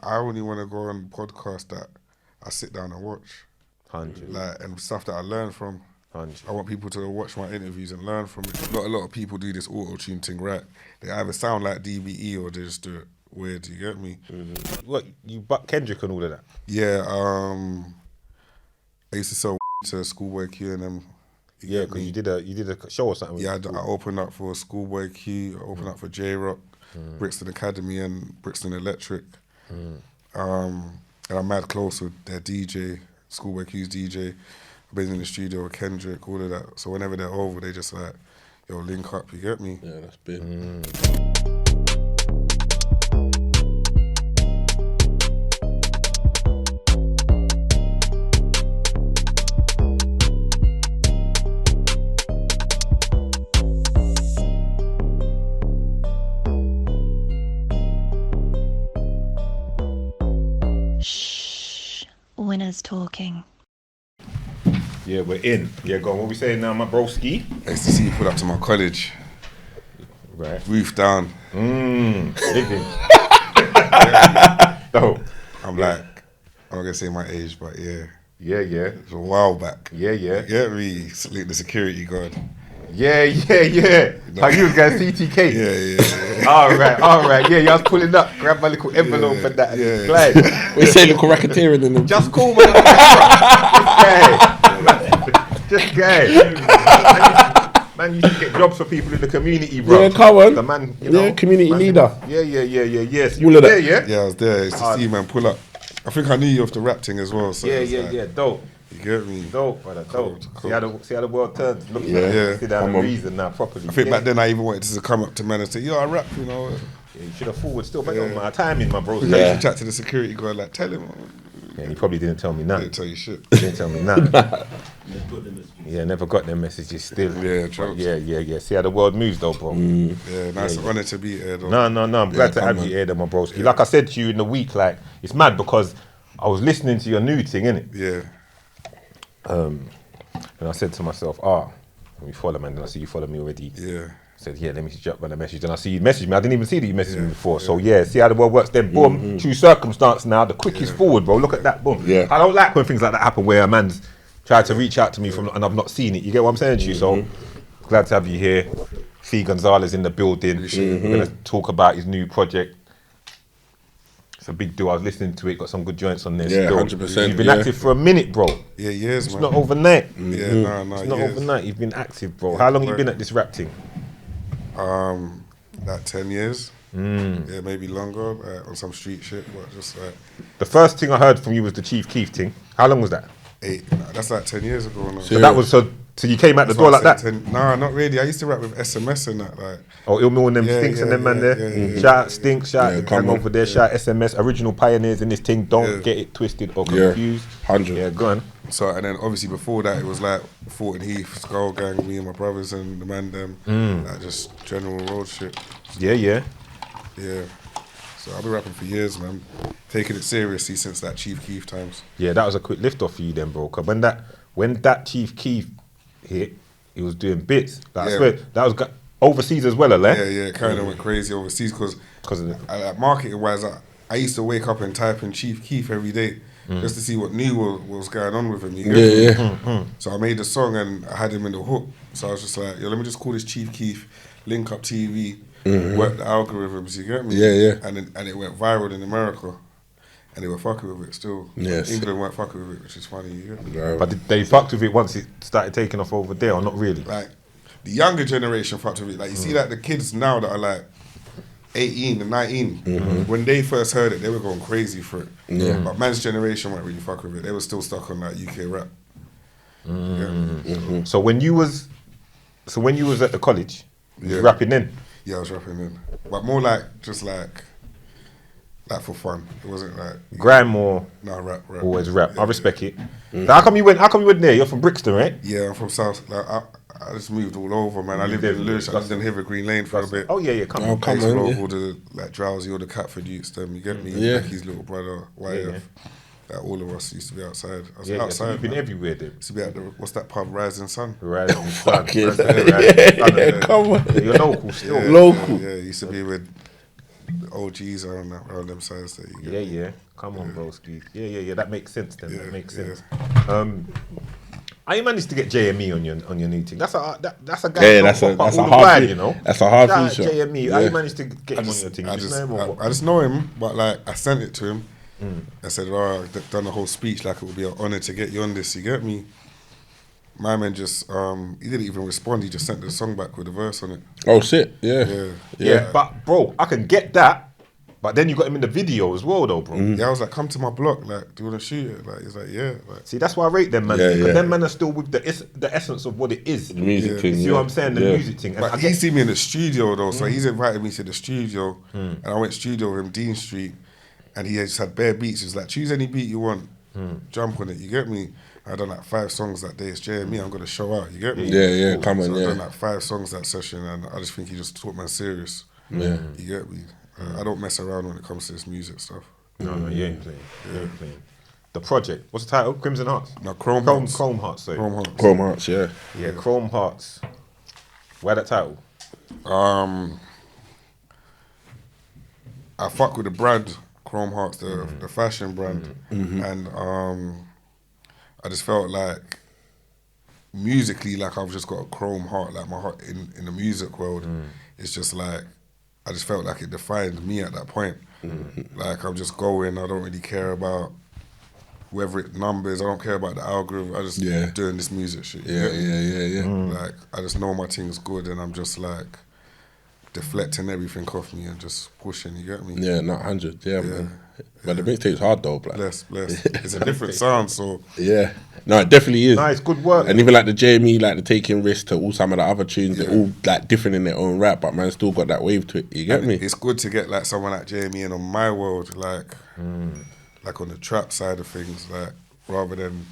I only want to go on podcasts that I sit down and watch. 100. Like, and stuff that I learn from. 100. I want people to watch my interviews and learn from it. Not a lot of people do this auto-tune thing right. They either sound like DBE or they just do it weird, you get me? Mm-hmm. What, you butt Kendrick and all of that? Yeah, I used to sell to Schoolboy Q and them. Yeah, because you did a show or something. Yeah, I opened up for Schoolboy Q, I opened up for J-Rock, Brixton Academy and Brixton Electric. And I'm mad close with their DJ, Schoolboy Q's DJ. I've been in the studio with Kendrick, all of that. So whenever they're over, they just like, yo, link up, you get me? Yeah, that's big. Winners talking. Yeah, we're in. Yeah, go on. What we saying now, my broski? I used to see you put up to my college. Right. Roof down. Living. Dope. I'm like, I'm not gonna say my age, but yeah. Yeah. It was a while back. Yeah. You get me? The security guard. Yeah. How you was going CTK? Yeah. All right. Yeah, I was pulling up, grab my little envelope and that. Yeah. Glad. We say little racketeering in them. Just call me. Just gay. Man used to get jobs for people in the community, bro. Yeah, come on. The man, you know. Yeah, community leader. Yeah. Yes. All of that. Yeah. Yeah, I was there. I used to see you, man, pull up. I think I knew you off the rap thing as well. So Yeah. Dope. You get me? Dope, brother. Dope. Cool. See how the world turns. Look, Yeah. See down the reason now properly. I think back then I even wanted to come up to man and say, yo, I rap, you know. Yeah, you should have forward still, but my timing, my bro. I used to chat to the security guard, like, tell him. Yeah, and he probably didn't tell me I nothing. didn't tell you shit. He didn't tell me nothing. Yeah, never got them messages still. Yeah, jokes. Yeah. See how the world moves though, bro. Yeah, nice honour to be here, though. No. I'm glad to have you here, though, my broski. Like I said to you in the week, like, it's mad because I was listening to your new thing, innit? Yeah. And I said to myself, let me follow, man. Then I see you follow me already. Yeah. I said, let me drop on a message. And I see you message me. I didn't even see that you messaged me before. So, see how the world works. Then, boom, true circumstance now. The quickest forward, bro. Look at that, boom. Yeah. I don't like when things like that happen where a man's tried to reach out to me and I've not seen it. You get what I'm saying to you? So, glad to have you here. Gonzales in the building. We're going to talk about his new project. It's a big deal. I was listening to it. Got some good joints on there. Yeah, still. 100%. You've been active for a minute, bro. Yeah, years, It's man. not overnight. Yeah, no, It's not years. overnight. You've been active, bro. How long you correct. been at this rap thing? Like 10 years. Yeah, maybe longer, on some street shit, but just like The first thing I heard from you was the Chief Keef thing. How long was that? 8. Nah, that's like 10 years ago. No. So that was so you came out the door like that. Nah, not really. I used to rap with SMS and that. Like, Oh, Ilmill and them Yeah, Stinks and yeah, them man yeah, there. yeah. Shout out Stinks, shout out come Cam on. over there, shout out SMS, original pioneers in this thing. Don't Yeah. get it twisted or Yeah. confused. 100. Yeah, go on. so, and then obviously before that, it was like Fort and Heath, Skull Gang, me and my brothers and the man them. Like just general road shit. Yeah. Yeah. So I've been rapping for years, man. Taking it seriously since that Chief Keef times. Yeah, that was a quick lift off for you then, bro. Cause when that Chief Keef hit, he was doing bits. Like, I Yeah. swear, that was overseas as well, eh? Yeah, kind of went crazy overseas because of the marketing wise, I used to wake up and type in Chief Keef every day just to see what new was going on with him. You get me? So I made the song and I had him in the hook. So I was just like, yo, let me just call this Chief Keef, link up TV, work the algorithms. You get me? Yeah. And it went viral in America. And they were fucking with it still. Yes. England weren't fucking with it, which is funny. You get me? But did they fucked with it once it started taking off over there, or not really? Like, the younger generation fucked with it. Like, you see, like, the kids now that are, like, 18 and 19, when they first heard it, they were going crazy for it. Yeah. But man's generation weren't really fucking with it. They were still stuck on, like, UK rap. Yeah. So when you was at the college, you was Yeah. rapping then? Yeah, I was rapping then. But more like, just like for fun. It wasn't like... Grime or No, rap. always rap? Yeah, I respect it. So how come you went there? You're from Brixton, right? Yeah, I'm from South. Like, I just moved all over, man. I lived in Lewis. I lived in Hither Green Lane for a bit. Oh yeah, come Oh, on. I come used to on. roll Yeah. all the like Drowsy, all the Catford youths, them. You get me? Yeah. Becky's little brother, YF. Like, all of us used to be outside. I was Yeah, so outside. you've been man. everywhere then. Used to be at the what's that pub, Rising Sun? Right. Fuck yeah. Right. Come on. You're local still. Local. Yeah, used to be with OGs around them sides there. You get me? Yeah. Come on, broski. Yeah. That makes sense then. That makes sense. How you managed to get JME on your new thing? That's a guy. Yeah, that's a hard thing. You know, That's a hard Shout out feature. JME. How you managed to get him on your thing? I just know him, but like I sent it to him. I said, "Oh, I've done a whole speech. Like it would be an honor to get you on this." You get me? My man just he didn't even respond. He just sent the song back with a verse on it. Oh shit! Yeah. Yeah, but bro, I can get that. But then you got him in the video as well, though, bro. Yeah, I was like, "Come to my block. Like, do you want to shoot it?" Like, he's like, "Yeah." Like, See, that's why I rate them, man. Yeah, Because yeah. them man are still with the essence of what it is. The music thing. You see what I'm saying? The Yeah. music thing. And but I he get, seen me in the studio though, so he's invited me to the studio, and I went studio with him, Dean Street, and he just had bare beats. He was like, "Choose any beat you want, jump on it." You get me? I done like 5 songs that day. It's JME. I'm gonna show out. You get me? Yeah. Come on, So I yeah. done like 5 songs that session, and I just think he just took man serious. Yeah. You get me? I don't mess around when it comes to this music stuff. no, you ain't playing. You ain't playing. The project. What's the title? Crimson Hearts. No, Chrome Hearts. Chrome Hearts. Sorry. Chrome Hearts. Chrome Hearts, yeah. Yeah, Chrome Hearts. Why that title? I fuck with the brand Chrome Hearts, the fashion brand, and I just felt like musically, like I've just got a chrome heart, like my heart in the music world. It's just like I just felt like it defined me at that point. Like I'm just going. I don't really care about whether it numbers. I don't care about the algorithm. I just doing this music shit. You get me? Yeah. Like I just know my thing's good, and I'm just like deflecting everything off me and just pushing. You get me? Yeah, not 100. Yeah, man. But the mixtape's hard though, black. Bless. It's a different sound, so Yeah. No, it definitely is. Nice, good work. And even like the JME, like the Taking Risks to all some of the other tunes, they're all like different in their own rap, but man still got that wave to it. You get me? it's good to get like someone like Jamie in on my world, like on the trap side of things, like rather than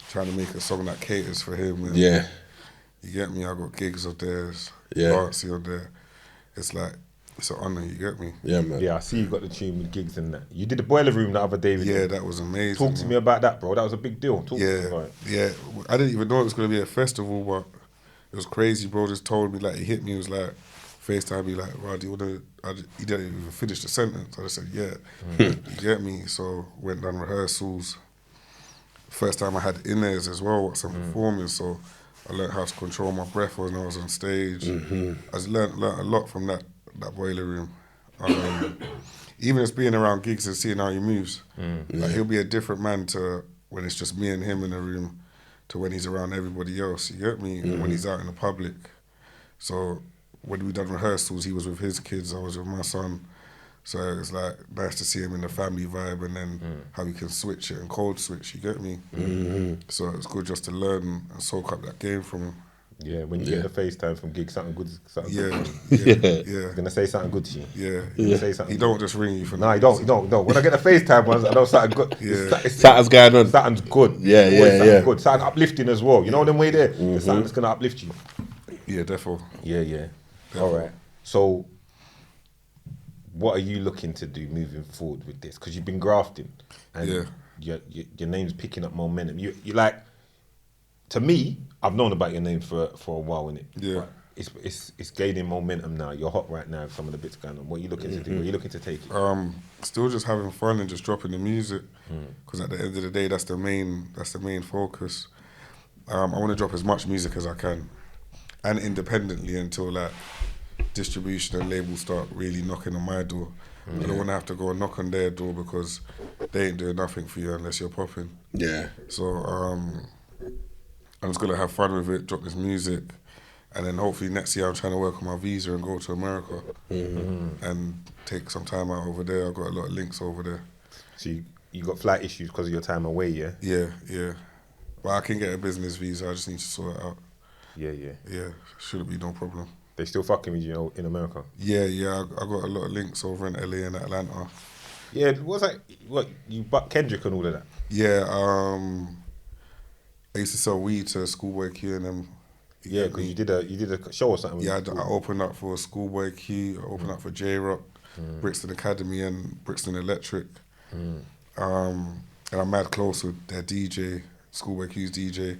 trying to make a song that caters for him. And Yeah. you get me. I got gigs of theirs, Yeah. Darcy on there. It's like it's an honor. You get me? Yeah, man. Yeah, I see you got the tune with gigs and that. You did the Boiler Room the other day. With Yeah, you. that was amazing. Talk to me about that, bro. That was a big deal. Talk to me about it. Yeah. I didn't even know it was gonna be a festival, but it was crazy. Bro just told me, like, he hit me. He was like, FaceTime me, like, Rod, you wanna? He didn't even finish the sentence. I just said, yeah. You get me? So went down rehearsals. First time I had in-ears as well, what's I'm performing. So I learned how to control my breath when I was on stage. I just learned a lot from that Boiler Room. Even just being around gigs and seeing how he moves. Like he'll be a different man to when it's just me and him in the room to when he's around everybody else. You get me? When he's out in the public. So when we done rehearsals, he was with his kids, I was with my son. So it's like nice to see him in the family vibe and then how he can switch it and code switch, you get me? So it's good just to learn and soak up that game from him. Yeah, when you get the FaceTime from gigs, something good. Yeah. He's gonna say something good to you. Yeah. He's gonna say something. He don't just ring you for No, he don't. No. When I get the FaceTime ones, I know something good. Something's going on. Something's good. Yeah, Always something yeah. good. Something uplifting as well. You know them way there. There's something that's gonna uplift you. Yeah, defo. Yeah. All right. So, what are you looking to do moving forward with this? Because you've been grafting, and your name's picking up momentum. You like. To me, I've known about your name for a while, innit? Yeah. But it's gaining momentum now. You're hot right now. Some of the bits going on. What are you looking to do? Where are you looking to take it? Still just having fun and just dropping the music, because at the end of the day, that's the main focus. I want to drop as much music as I can, and independently until like distribution and labels start really knocking on my door. I don't want to have to go and knock on their door because they ain't doing nothing for you unless you're popping. Yeah. So I'm just gonna have fun with it, drop this music, and then hopefully next year I'm trying to work on my visa and go to America and take some time out over there. I've got a lot of links over there. So you got flight issues because of your time away, yeah? Yeah. But I can get a business visa, I just need to sort it out. Yeah. Yeah, shouldn't be no problem. They still fucking with you in America? Yeah, I got a lot of links over in LA and Atlanta. Yeah, what's that? What, you butt Kendrick and all of that? Yeah, I used to sell weed to Schoolboy Q and them. Yeah, because you did a show or something. Yeah, I opened up for Schoolboy Q, I opened up for J-Rock, Brixton Academy and Brixton Electric. And I'm mad close with their DJ, Schoolboy Q's DJ.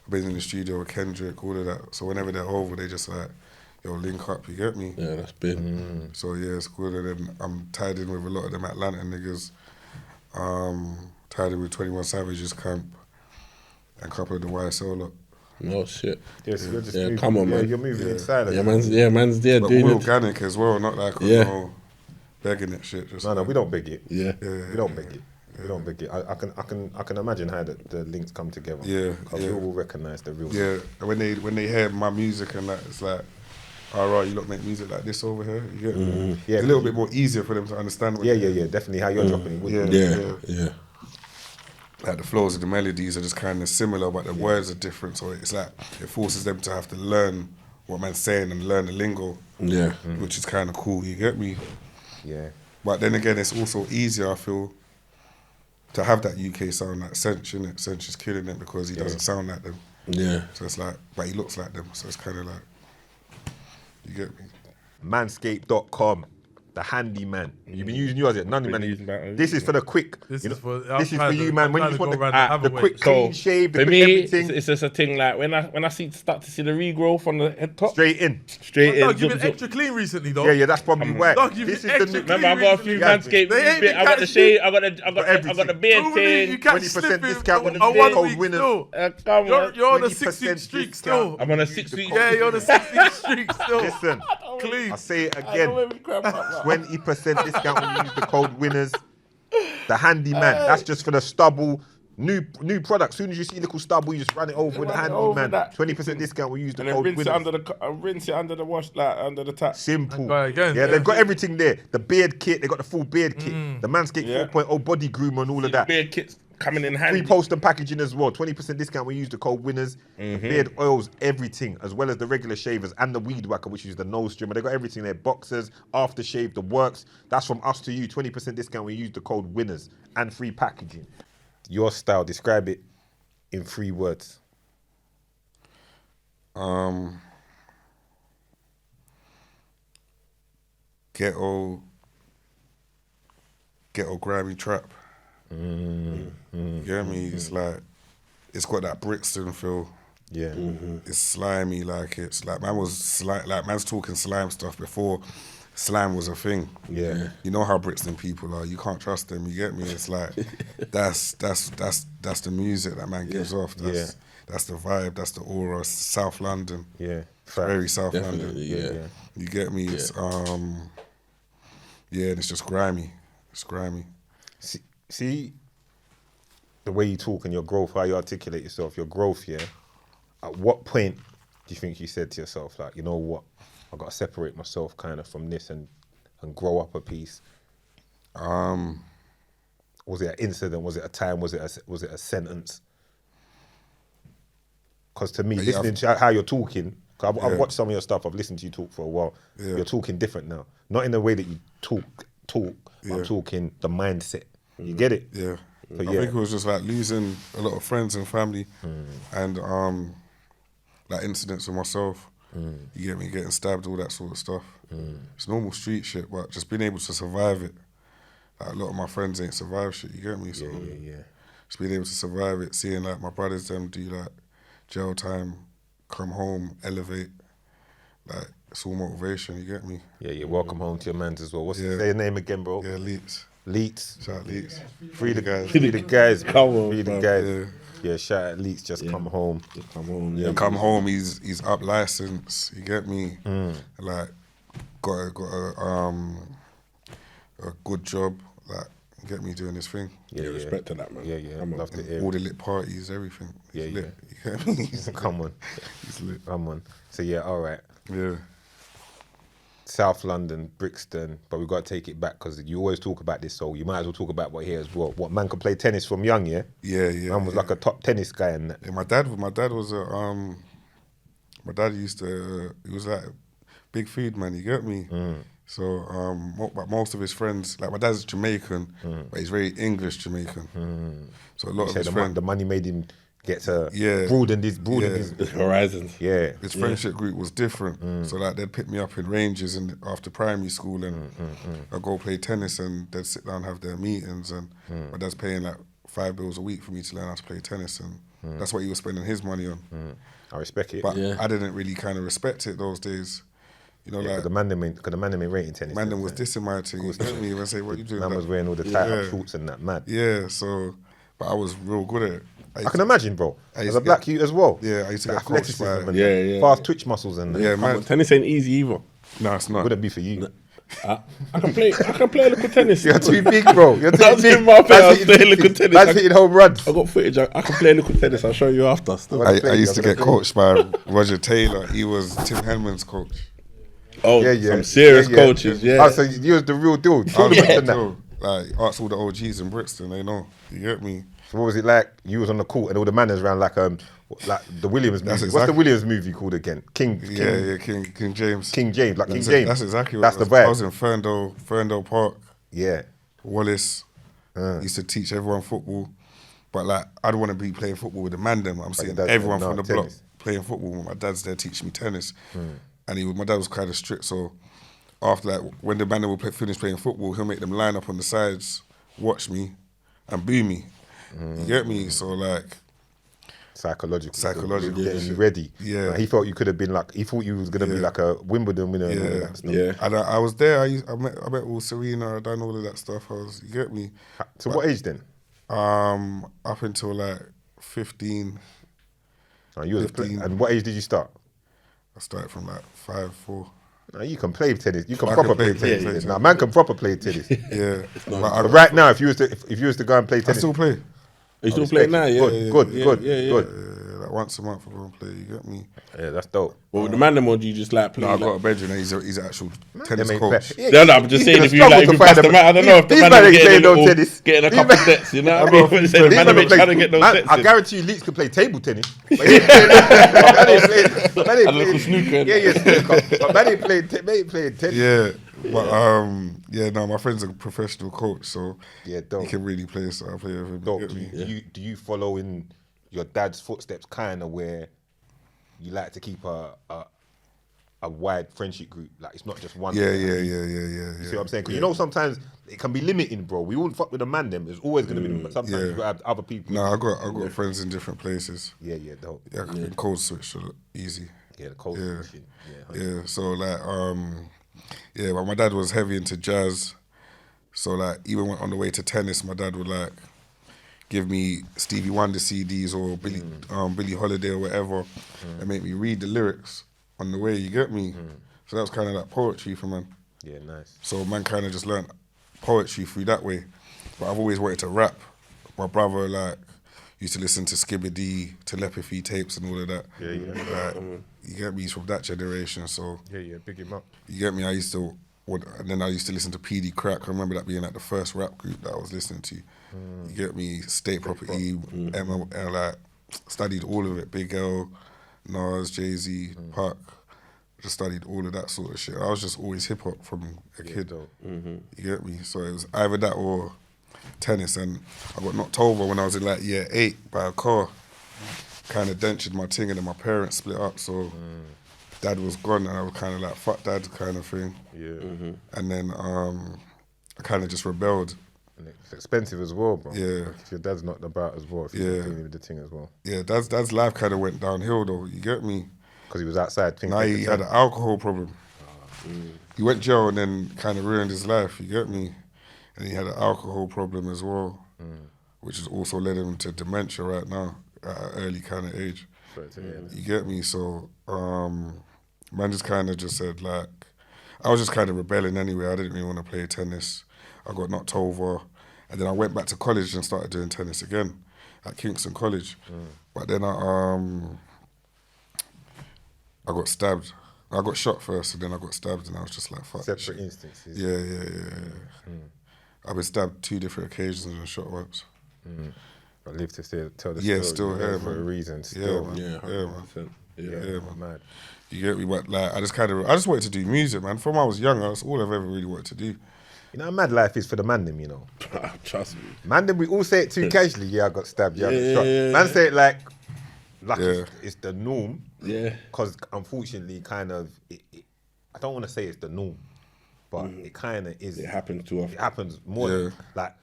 I've been in the studio with Kendrick, all of that. So whenever they're over, they just like, they'll link up, you get me? Yeah, that's big. So yeah, it's good. And then I'm tied in with a lot of them Atlanta niggas. Tied in with 21 Savage's camp and a couple of the YSL lot. No shit. Yes, you're just Yeah, moving, come on, man. You're moving in silence. Man's there But doing we're it. organic as well, not like Yeah. begging it shit. Just No, we don't beg it. Yeah. We don't beg it. We don't beg it. I can imagine how the links come together. Yeah, Because yeah. we all recognise the real. Yeah, and when they hear my music and that, it's like, all right, you lot make music like this over here. You get me? Yeah, It's a little bit more easier for them to understand. When Yeah. Definitely how you're dropping it. Yeah. Like the flows of the melodies are just kind of similar, but the words are different. So it's like it forces them to have to learn what man's saying and learn the lingo, Yeah. which is kind of cool. You get me? Yeah. But then again, it's also easier, I feel, to have that UK sound, that Sench, innit? Sench is killing it because he doesn't sound like them. Yeah. So it's like, but he looks like them. So it's kind of like, you get me? Manscaped.com. The handyman. You've been using yours yet? None of using that. This is for the quick. This you is know, for- I'm this is for trying you, to- man. I'm When you trying just to want go around the the other quick way. clean shave, the For quick me, everything. it's just a thing like when I start to see the regrowth on the head top, Straight in. straight No, in. you've zip, been zip. extra clean recently, though. Yeah, that's probably why. Dog, you've This been is the extra new. clean. Remember, I got a few Guys, Manscaped. they ain't bit. been I got the catching- shade. I got the beard Normally, you thing. can't 20% slip in discount with the on big 1 cold week winners. still. Come on. You're on a 20% 6-week streak discount. still. I'm on a 6-week. Yeah, you're on a 6-week streak still. Listen, Clean. I say it I don't again. want to crap up now. 20% discount when you use the code winners. The handyman. That's just for the stubble. New product. Soon as you see little stubble, you just run it over with the Run it over handyman. that. 20% discount. We use the And then code rinse winners. it under the wash, like under the tap. Simple. And go again. Yeah, they've got everything there. The beard kit. They got the full beard kit. The Manscaped Yeah. 4.0 body groomer and all of that. Beard kits coming in Free handy. post and packaging as well. 20% discount. We use the code winners. The beard oils, everything, as well as the regular shavers and the weed whacker, which is the nose trimmer. They got everything there. Boxers, aftershave, the works. That's from us to you. 20% discount. We use the code winners and free packaging. Your style. Describe it in 3 words. Ghetto grimy trap. You get me? It's like, it's got that Brixton feel. Yeah. It's slimy, like it's like man's talking slime stuff before slime was a thing. Yeah. You know how Brixton people are. You can't trust them. You get me? It's like that's the music that man gives off. That's the vibe. That's the aura. It's South London. Yeah. Very South London. Definitely, yeah. You get me? It's and it's just grimy. It's grimy. See the way you talk and your growth, how you articulate yourself, your growth, yeah? At what point do you think you said to yourself, like, you know what, I've got to separate myself kind of from this and grow up a piece? Was it an incident? Was it a time? Was it a sentence? Because to me, listening to how you're talking, 'cause I've watched some of your stuff, I've listened to you talk for a while. Yeah. You're talking different now. Not in the way that you talk. I'm talking the mindset. You get it? Yeah. So, I yeah. think it was just like losing a lot of friends and family and like incidents with myself. You get me, getting stabbed, all that sort of stuff. It's normal street shit, but just being able to survive it. Like a lot of my friends ain't survived shit, you get me? So Yeah. just being able to survive it, seeing like my brothers them do like jail time, come home, elevate, like it's all motivation, you get me? Yeah, welcome home to your mans as well. What's Yeah. say your name again, bro? Yeah, Leets. Leets. Shout out Leets. Free the guys. Free Free the guys. Come on, Free the bro. guys. Yeah, shout out Leets. Just come home. Just come on. Yeah. Come home, he's up license. You get me? Like got a good job. Like you get me doing this thing. Yeah, respect to that, man. Yeah. Come on. Love to hear. All the lit parties, everything. He's lit. You get me? He's Come on. He's lit. Come on. So yeah, all right. Yeah. South London, Brixton, but we've got to take it back because you always talk about this, so you might as well talk about what here as well. What, man could play tennis from young, yeah? Yeah. Man was like a top tennis guy and that. Yeah, my dad was my dad used to he was like a big feed man, you get me? So but most of his friends, like my dad's Jamaican, but he's very English Jamaican. So a lot You of say his the friends, money made him get to Yeah. broaden his Horizons. yeah. his friendship group was different. So like they'd pick me up in ranges and after primary school and I'd go play tennis and they'd sit down and have their meetings and my dad's paying like $5 a week for me to learn how to play tennis and that's what he was spending his money on. I respect it. But I didn't really kind of respect it those days You know, Yeah, like the man them ain't rating tennis. man them was dissing my thing. You get me? When I say what you doing? Man like, was wearing all the tight up shorts and that, mad. yeah. So, but I was real good at it. I can imagine, bro. I As used a to black get- youth as well. Yeah, I used to The get coached athleticism by. and Yeah, that. yeah. Fast twitch muscles and that. Yeah, Come on, man. tennis ain't easy either. No, it's not. Wouldn't be for you. I can play a little tennis. You're too big, bro. You're too That's big. in my face, I'll Man's play a hitting- little tennis. man's hitting home runs. I got footage. I can play a little tennis. I'll show you after. Still. Well, I used to I'm get gonna play. coached by Roger Taylor. He was Tim Henman's coach. Oh, Yeah. some serious Yeah. coaches. Yeah. Oh, so you was the real deal. I was Tournaments like, and that. yo, like, ask all the OGs in Brixton, they know. You get me? So what was it like? You was on the court and all the manners around like the Williams movie. That's What's the exactly- Williams movie called again? King King James. King James, like King That's James. That's exactly what That's it the was. I was vibe. in Ferndale Park, Yeah. Wallace. Used to teach everyone football. But like, I don't want to be playing football with the man them. I'm seeing dad's everyone playing from the block tennis. playing football. My dad's there teaching me tennis. And my dad was kind of strict. So after that, when the man them will finish playing football, he'll make them line up on the sides, watch me, and boo me. You get me? So like, Psychological. Yeah. Getting you ready. Yeah. Like, he felt you could have been like, he thought you was going to be like a Wimbledon winner and all of that stuff. Yeah. and I was there. I met all Serena. I done all of that stuff. You get me? So what age then? Up until like 15. Oh, you was a 15. and what age did you start? I started from like 5, 4. No, you can play tennis. You can I proper can play play tennis. tennis. Now, man can proper play tennis. Yeah. But But right now, if you was to go and play I tennis, still play. You still playing now? Yeah. good, yeah, good. Yeah, like once a month I go and play. You get me? Yeah, that's dope. Well, with the man them, or do you just like play? No, I've like, got a bedroom. He's an actual tennis Them ain't coach. fair. No, I'm just saying gonna if you struggle like, if to you find pass them. them out, I don't know if the These man man are ain't getting playing no a little, tennis. getting a These couple man- sets, you know I what I got mean? a few The friends. man These are man trying to get those sets I in. guarantee you, Leaks can play table tennis. But he ain't playing- man ain't playing- man ain't And a little playing- snooker. Yeah, snooker. But man ain't playing tennis. Yeah, but no, my friend's a professional coach, so Yeah, dope. he can really play. So I play with him. Dope. You get me? Do you follow in your dad's footsteps, kind of where you like to keep a wide friendship group? Like it's not just one. Yeah. You see what I'm saying? Because you know sometimes it can be limiting, bro. We all fuck with a man. Them there's always gonna be. Sometimes yeah. you gotta have other people. No, I got friends in different places. Yeah, dope. Yeah, I can code switch so easy. Yeah, the cold Yeah. switching. Yeah, so like, but my dad was heavy into jazz. So like, even when on the way to tennis, my dad would like give me Stevie Wonder CDs or Billie Holiday or whatever, and make me read the lyrics on the way. You get me? So that was kind of like poetry for man. Yeah, nice. So man kind of just learned poetry through that way. But I've always wanted to rap. My brother like used to listen to Skibbity, Telepathy tapes and all of that. Yeah. Like, you get me? He's from that generation, so Yeah, big him up. you get me? And then I used to listen to PD Crack. I remember that being like the first rap group that I was listening to. You get me? State Property, Emma, and like studied all of it. Big L, Nas, Jay-Z, Pac. Just studied all of that sort of shit. I was just always hip hop from a kid. You get me? So it was either that or tennis. And I got knocked over when I was in like year 8 by a car. Kind of dentured my thing, and then my parents split up. So dad was gone, and I was kind of like fuck dad kind of thing. Yeah. And then I kind of just rebelled. And it's expensive as well, bro. Yeah. Like, if your dad's not about as well, if he's Yeah. dealing with the thing as well. Yeah, dad's life kind of went downhill though. You get me? Because he was outside. Now he had an alcohol problem. He went jail and then kind of ruined his life. You get me? And he had an alcohol problem as well, which has also led him to dementia right now at an early kind of age. You get me? So man just kind of just said like, I was just kind of rebelling anyway. I didn't really want to play tennis. I got knocked over, and then I went back to college and started doing tennis again at Kingston College. But then I got stabbed. I got shot first, and then I got stabbed, and I was just like, fuck. this Separate shit. instances. Yeah. I've been stabbed 2 different occasions and shot once. I live to tell the Yeah, story. still you know, here, for man. a reason. Yeah, Still, man. Yeah, Yeah, man. 100%. Yeah. Yeah, man. Mad. You get me? But like, I just wanted to do music, man. From when I was young, that's all I've ever really wanted to do. You know how mad life is for the man them, you know. Trust me. Man them, we all say it too casually. Yeah, I got stabbed. Yeah, I got Yeah, shot. yeah, Man yeah. say it like Yeah. it's the norm. Yeah. Because unfortunately, kind of, I don't want to say it's the norm, but it kind of is. It happens too It often. happens more. Yeah. Like,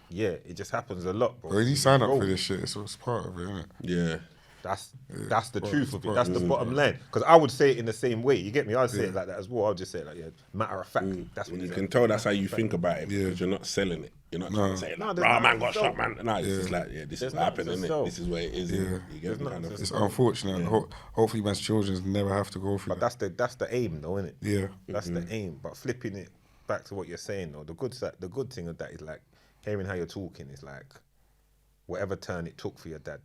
yeah, it just happens a lot, bro. When you sign up for this shit, it's part of it, isn't it? Yeah. That's the truth of it. part That's the bottom line. Because I would say it in the same way. You get me? I'd say it like that as well. I'll just say it like, matter of fact. That's what You it can is. tell that's how you think about it because you're not selling it. You're not trying to say, like, rah, man got shot, man. No, it's just like, this is what happened, isn't it? This is where it is. You get me? Kind of. It's unfortunate. Hopefully, man's children never have to go through But that. that's the aim, though, isn't it? Yeah. That's the aim. But flipping it back to what you're saying, though, the good thing of that is like hearing how you're talking is like whatever turn it took for your dad,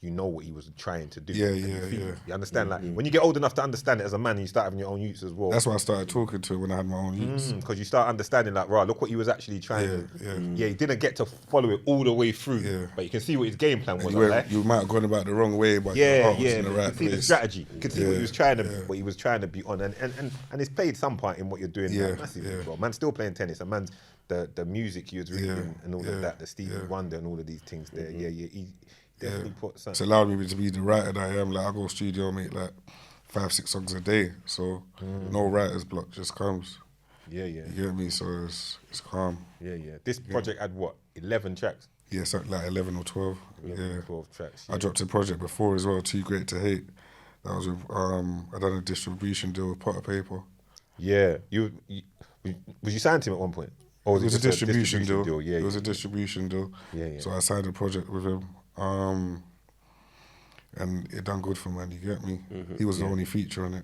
you know what he was trying to do. Yeah, and you yeah, feel yeah. it. You understand? Like when you get old enough to understand it as a man, and you start having your own youths as well. That's why I started talking to her when I had my own youths. Because you start understanding, like, right, look what he was actually trying to. Yeah. He didn't get to follow it all the way through, Yeah. but you can see what his game plan was. You might have gone about the wrong way, but your heart was in the you right can see the place. strategy. You can see what he was trying to, yeah. what he was trying to be on, and it's played some part in what you're doing. Yeah, Massively, yeah. bro. Man's still playing tennis, and man's the music he was reading and all of that, the Stevie Wonder and all of these things there. He definitely put It's something. allowed me to be the writer that I am. Like I go studio, make like 5-6 songs a day. So no writer's block just comes. Yeah. You get me? So it's calm. Yeah. This project had what, 11 tracks? Yeah, something like 11 or 12. 11, 12 tracks. I dropped a project before as well, Too Great to Hate. That was with, I done a distribution deal with Potter Paper. Yeah. Was you signed to him at one point? Or It was a just distribution deal. Yeah. It was a distribution deal. Yeah. So I signed a project with him. And it done good for man, you get me? He was the only feature on it.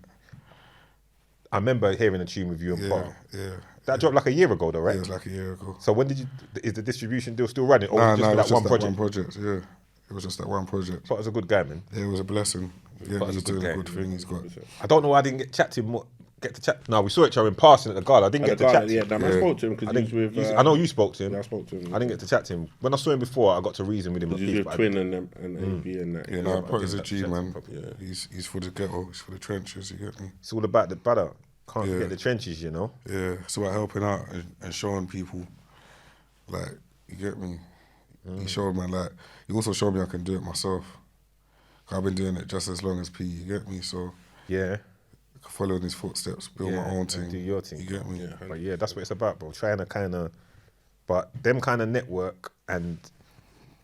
I remember hearing a tune with you and Potter. Yeah. That dropped like a year ago, though, right? Yeah, it was like a year ago. So when is the distribution deal still running? Or Nah, was it it was just for just that one project? Yeah. It was just that one project. Potter's a good guy, man. Yeah, it was a blessing. Yeah, Potter's he's a good doing a guy. good thing. He's got. I don't know why I didn't get to chat. No, we saw each other in passing at the gala. I didn't get to chat to him. I spoke to him because he was with. I know you spoke to him. Yeah, I spoke to him. I didn't get to chat to him. When I saw him before, I got to reason with him. He was with Twin and AB and that. Yeah, no, I Potter's a didn't G, get to man. chat to him He's for the ghetto. He's for the trenches. You get me? It's all about the brother. Can't forget the trenches, you know. Yeah, it's about helping out and showing people, like, you get me? He showed me, like, he also showed me I can do it myself. I've been doing it just as long as P, you get me? So, Yeah. I can follow in his footsteps, build my own and thing. do your thing. You get me? But yeah, that's what it's about, bro. Trying to kind of, but them kind of network and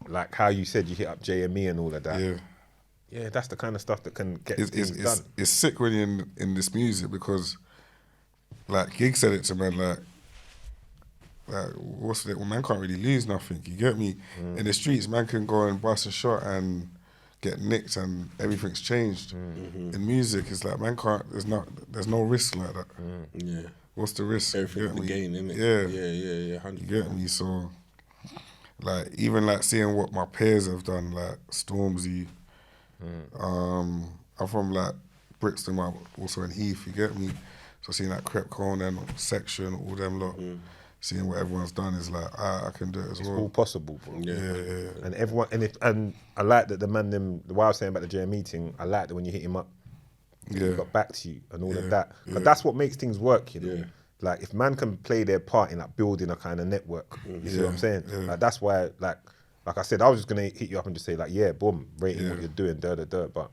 like how you said you hit up JME and all of that. Yeah. Yeah, that's the kind of stuff that can get things done. It's sick when you're in this music because, like, Gig said it to me, like what's it? Well, man can't really lose nothing. You get me? In the streets, man can go and bust a shot and get nicked, and everything's changed. In music, it's like man can't. There's no risk like that. Yeah. What's the risk? Everything's the gain, innit? Yeah. Yeah. 100%. You get me? So, like, even like seeing what my peers have done, like Stormzy. I'm from like Brixton, but also in Heath. You get me? So seeing like Crep Conan, Section, all them lot. Seeing what everyone's done is like, I can do it as well. All possible, bro. Yeah. And everyone, and I like that the man them. The way I was saying about the JME meeting, I like that when you hit him up, he got back to you and all of that. But that's what makes things work, you know. Yeah. Like if man can play their part in like building a kind of network, you see what I'm saying? Like that's why, like I said, I was just gonna hit you up and just say like, yeah, boom, rating what you're doing, But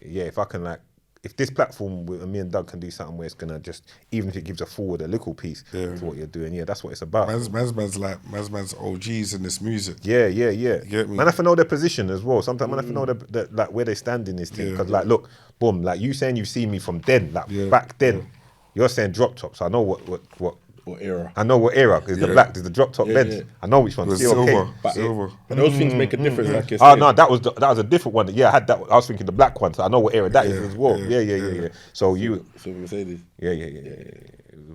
yeah, if I can like. If this platform with me and Doug can do something where it's gonna just, even if it gives a forward a little piece to what you're doing, that's what it's about. Man's OGs in this music. Yeah. get me? Man have to know their position as well. Sometimes man have to know the like where they stand in this thing. Because like, look, boom, like you saying you've seen me from then, like back then. You're saying drop top, so I know what era. I know what era. There's the black, there's the drop top lens. yeah. I know which one. It was CLK. silver. But those things make a difference, like you're Oh saying. no, that was a different one. Yeah, I had that. I was thinking the black one, so I know what era that is as well. Yeah. So you, So Mercedes. yeah.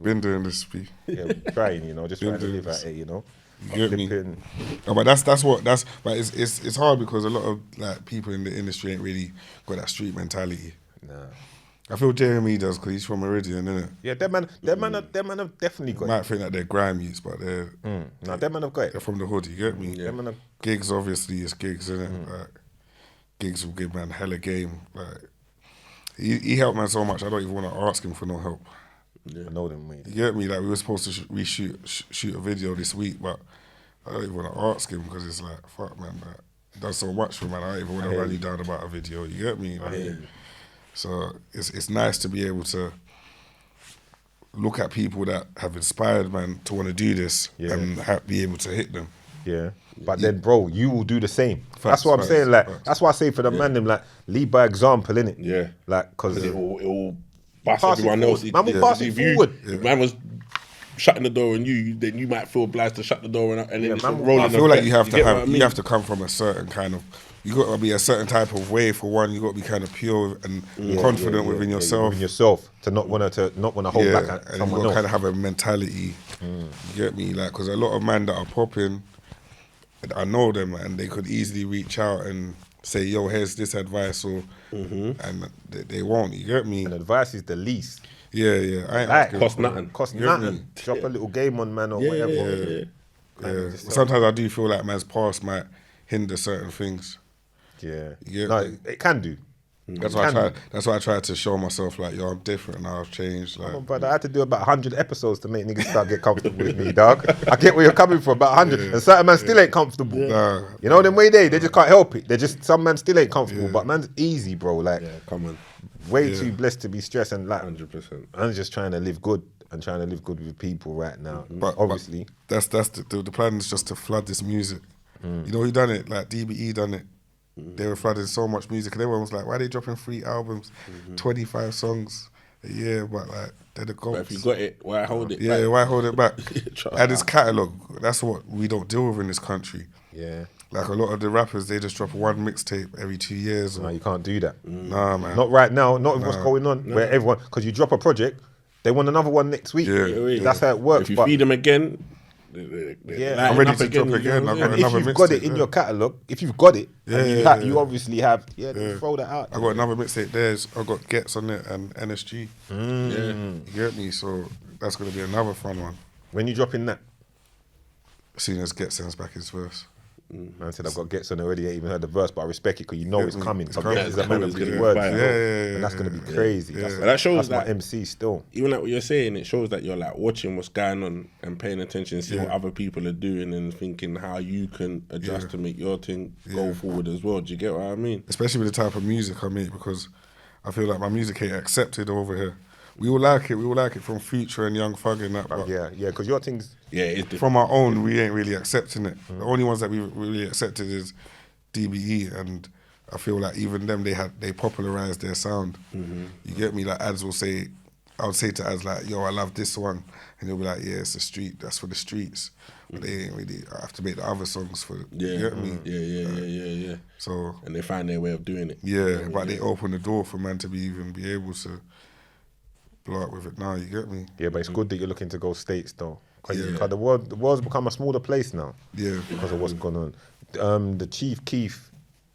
Been doing this, P. Yeah, trying, just trying to doing live out this. here, You get me? Flipping. No, but but it's hard because a lot of like people in the industry ain't really got that street mentality. Nah. I feel Jeremy does because he's from Meridian, innit? Yeah, them man have definitely got You might think that they're grimies, but they're No, them man have got they're it. from the hood. You get me? Them man have, Gigs obviously is gigs, innit? Like Gigs will give man hella game. Like he helped man so much. I don't even want to ask him for no help. I know them, mate. You get me? Like we were supposed to shoot a video this week, but I don't even want to ask him because it's like fuck, man. Like, he does so much for man. I don't even want to run you down about a video. You get me? Like, so it's nice to be able to look at people that have inspired man to want to do this and be able to hit them. Yeah. But then, bro, you will do the same. Facts, that's what I'm saying. Like, facts. that's why I say for the man, them, like, lead by example, innit? Yeah. Like, because It will bust pass it everyone else. forward. Man will pass it If you- forward. If man was shutting the door on you, then you might feel obliged to shut the door and then it's man will- rolling. I feel like you have effect. to get have what I mean? you have to come from a certain kind of. You got to be a certain type of way. For one, you got to be kind of pure and confident within yourself. Within yourself to not want to hold back at and you someone got to else. kind of have a mentality. You get me, like, because a lot of men that are popping, I know them, and they could easily reach out and say, "Yo, here's this advice," or and they won't. You get me? And advice is the least. Yeah. I ain't Like, asking cost for- nothing. Cost You get nothing. me? Drop a little game on man or Yeah, whatever. yeah. Yeah. Sometimes I do feel like man's past might hinder certain things. Yeah. Yeah. No, it can do. That's why I tried to show myself like, yo, I'm different now. I've changed. Like, Come on, brother, I had to do about 100 episodes to make niggas start get comfortable with me, dog. I get where you're coming from, about 100. And certain man still ain't comfortable. Nah. You know them way they just can't help it. They just, some man still ain't comfortable, but man's easy, bro. Like, Yeah, come on, way too blessed to be stressed and like, 100%. I'm just trying to live good and trying to live good with people right now. But Obviously. that's the plan is just to flood this music. You know who done it? Like DBE done it. They were flooding so much music, and everyone was like, "Why are they dropping 3 albums, 25 songs a year?" But like, they're the goats. But if you got it, why hold it? Yeah, back? why hold it back? Try And his catalogue, that's what we don't deal with in this country. Yeah. Like a lot of the rappers, they just drop one mixtape every 2 years. No, Or, you can't do that. nah, man. Not right now, not with what's going on, where everyone, because you drop a project, they want another one next week. Yeah. That's how it works. If you but feed them again, Yeah. I'm ready to drop again. you know I've what I'm got saying? if another you've got it mixtape, in yeah. your catalogue, if you've got it, and you, yeah, you obviously have, then throw that out. I got another mixtape there. I've got Gets on it and NSG. You get me? So that's going to be another fun one. When you dropping that, As soon as Gets sends back his verse. man said I've got Gets on already, I ain't even heard the verse, but I respect it because you know it's coming. It's So coming. Gets is a man of It's big gonna be words, fire. you know, Yeah. and that's going to be crazy. That's, But that shows that's my that- MC still. Even like what you're saying, it shows that you're like watching what's going on and paying attention, see what other people are doing, and thinking how you can adjust to make your thing go forward as well. Do you get what I mean? Especially with the type of music I make, because I feel like my music ain't accepted over here. We all like it. We all like it from Future and Young Thug and that. But Yeah, because your things, Yeah, it's different. from our own, we ain't really accepting it. The only ones that we really accepted is DBE, and I feel like even them, they popularized their sound. You get me? Like Ads will say, I would say to Ads like, "Yo, I love this one," and he'll be like, "Yeah, it's the street. That's for the streets." But they ain't really. I have to make the other songs for. Yeah, You get me? yeah. So And they find their way of doing it. yeah, but they open the door for man to be able to blow up with it now. You get me? yeah, but it's good that you're looking to go states though. Because the world's become a smaller place now. Yeah. Because of what's going on. The Chief Keef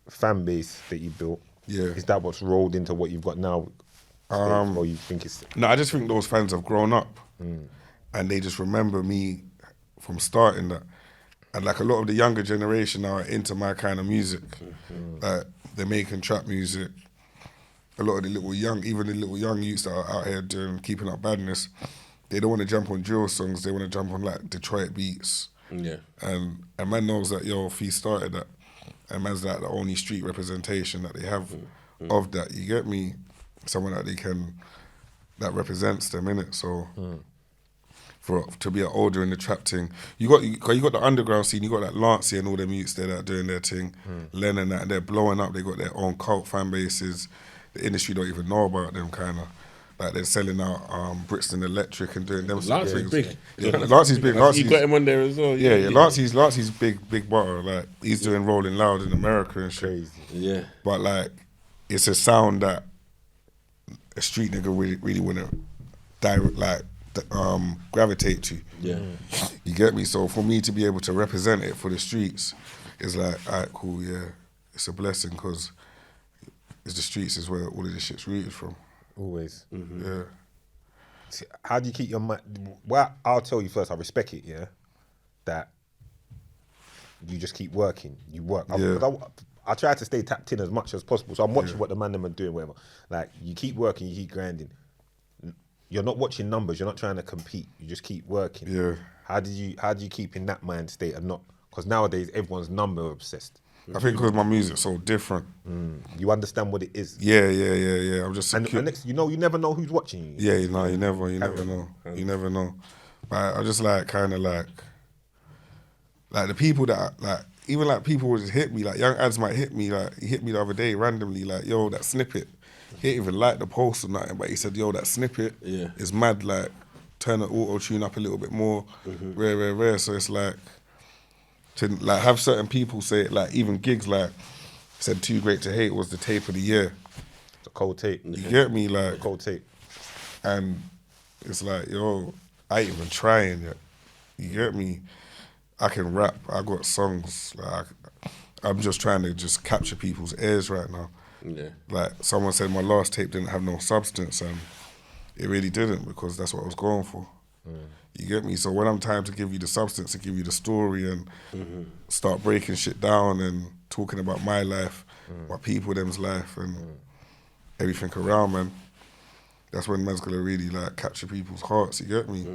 fan base that you built, is that what's rolled into what you've got now? Or you think it's... No, I just think those fans have grown up, and they just remember me from starting that. And like a lot of the younger generation now are into my kind of music. Like they're making trap music. A lot of the little young youths that are out here doing keeping up badness, they don't want to jump on drill songs. They want to jump on like Detroit beats. Yeah. And man knows that Fee started that, and man's like the only street representation that they have of that. You get me? Someone that represents them, innit? So to be an older in the trap thing, you got the underground scene. You got like Lancey and all them youths there that are doing their thing, Lennon that, and they're blowing up. They got their own cult fan bases. The industry don't even know about them, kind of. Like they're selling out Brixton Electric and doing them sort of Lancey's things. big. Yeah, Lancey's big. You got him on there as well. Yeah. Lancey's big butter. Like he's doing Rolling Loud in America and shit. Crazy. Yeah. But like, it's a sound that a street nigga really wanna gravitate to. Yeah. You get me? So for me to be able to represent it for the streets is like, alright, cool, yeah. It's a blessing because it's the streets is where all of this shit's rooted from. Always. Yeah. See, how do you keep your mind... Well, I'll tell you first, I respect it, yeah? That you just keep working. You work. I try to stay tapped in as much as possible. So I'm watching what the man them are doing, whatever. Like, you keep working, you keep grinding. You're not watching numbers. You're not trying to compete. You just keep working. Yeah. How do you keep in that mind state and not... Because nowadays, everyone's number obsessed. I think because my music's so different. You understand what it is. Yeah. I'm just And secure. next, you never know who's watching you. Yeah, you never know. You never know. But I just like kind of like Like the people that like even like people would just hit me. Like young ads might hit me. Like he hit me the other day randomly. Like yo, that snippet. He didn't even like the post or nothing, but he said yo, that snippet is mad. Like turn the auto tune up a little bit more. Rare. So it's like to like have certain people say it, like even gigs like said Too Great to Hate was the tape of the year. It's a cold tape. You get me, like a cold tape. And it's like yo, I ain't even trying yet. You get me? I can rap. I got songs. Like I'm just trying to just capture people's ears right now. Yeah. Like someone said, my last tape didn't have no substance, and it really didn't because that's what I was going for. You get me? So when I'm trying to give you the substance, to give you the story, and start breaking shit down and talking about my life, my people them's life, and everything around, man. That's when man's gonna really like capture people's hearts. You get me?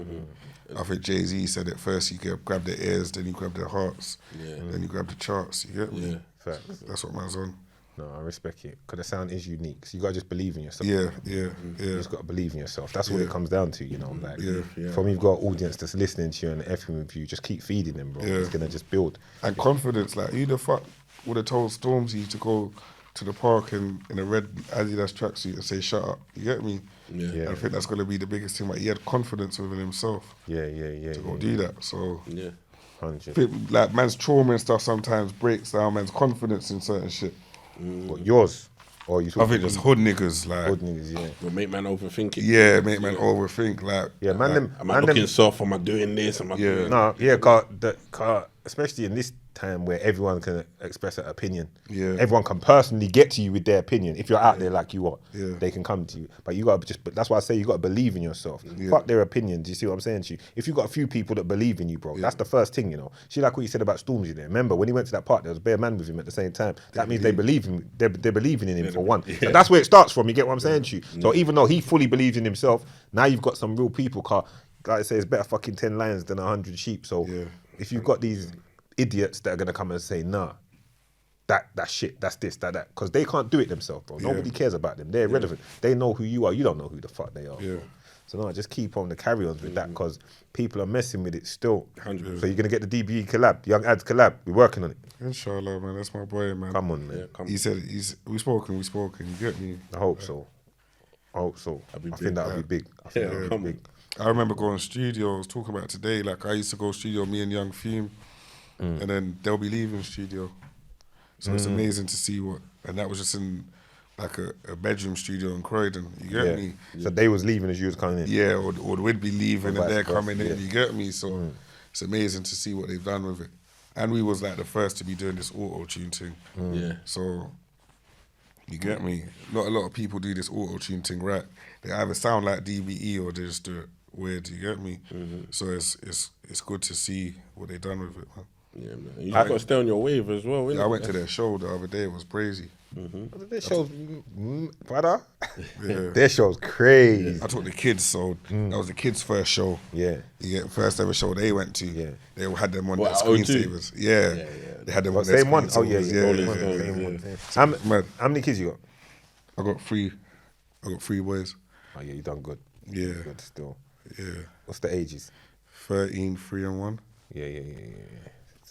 I think Jay-Z said it first. You grab their ears, then you grab their hearts, then you grab the charts. You get me? Facts. That's what man's on. No, I respect it because the sound is unique. So you gotta just believe in yourself. Yeah. You just gotta believe in yourself. That's what it comes down to, you know. Like, Yeah. from you've got an audience that's listening to you and effing with you, just keep feeding them, bro. It's gonna just build. And confidence, like who the fuck would have told Stormzy to go to the park in a red Adidas tracksuit and say shut up? You get me? Yeah. I think that's gonna be the biggest thing. Like he had confidence within himself Yeah. to go do that. So 100. like man's trauma and stuff sometimes breaks down man's confidence in certain shit. What, yours? Or you I think just hood niggas, like hood niggas, yeah. Will make man overthink it. yeah, make man overthink, like Yeah, man, like, them, Am I man, looking them, soft? Am I doing this? Am I doing no, yeah, car, especially in this time where everyone can express an opinion. Yeah. Everyone can personally get to you with their opinion. If you're out there like you are, Yeah. they can come to you. But you got to but that's why I say you got to believe in yourself. Fuck their opinions. You see what I'm saying to you? If you got a few people that believe in you, bro, that's the first thing, you know. See, like what you said about Stormzy there. Remember when he went to that park, there was a bare man with him at the same time. That means they believe in him. They're believing in him for one. So that's where it starts from. You get what I'm saying to you? So even though he fully believes in himself, now you've got some real people. Like I say, it's better fucking 10 lions than 100 sheep. So if you've got these idiots that are gonna come and say, nah, that shit, that's this, that, because they can't do it themselves, bro. Nobody cares about them. They're irrelevant. They know who you are. You don't know who the fuck they are. Yeah. So no, just keep on the carry-ons with that because people are messing with it still. 100%. So you're gonna get the DBE collab, Young Ads collab. We're working on it. inshallah, man. That's my boy, man. Come on, man. He said we spoken. You get me? I hope so. I think that'll be big. I think that'll be big. I remember going studios, talking about it today, like I used to go studio, me and Young Fume, and then they'll be leaving studio. So it's amazing to see and that was just in like a bedroom studio in Croydon, you get me? So they was leaving as you was coming in. Yeah, or we'd be leaving and they're versa, coming in, you get me? So it's amazing to see what they've done with it. And we was like the first to be doing this auto-tune thing. Yeah. So, you get me? Not a lot of people do this auto-tune thing right. They either sound like DBE or they just do it weird, you get me? So it's good to see what they done with it, man. Yeah, man. You just got to stay on your wave as well, innit? Yeah, I went to their show the other day, it was crazy. Their show's, brother. Yeah. Their show's crazy. I took the kids, so that was the kids' first show. Yeah. You get first ever show they went to. Yeah. They had them on What, their at O2? screensavers. Yeah. They had them on their Same one. screensavers. Oh yeah, yeah. Same one. Mad. How many kids you got? I got three boys. Oh yeah, you done good. Yeah. Good still. Yeah. What's the ages? 13, 3 and 1. Yeah.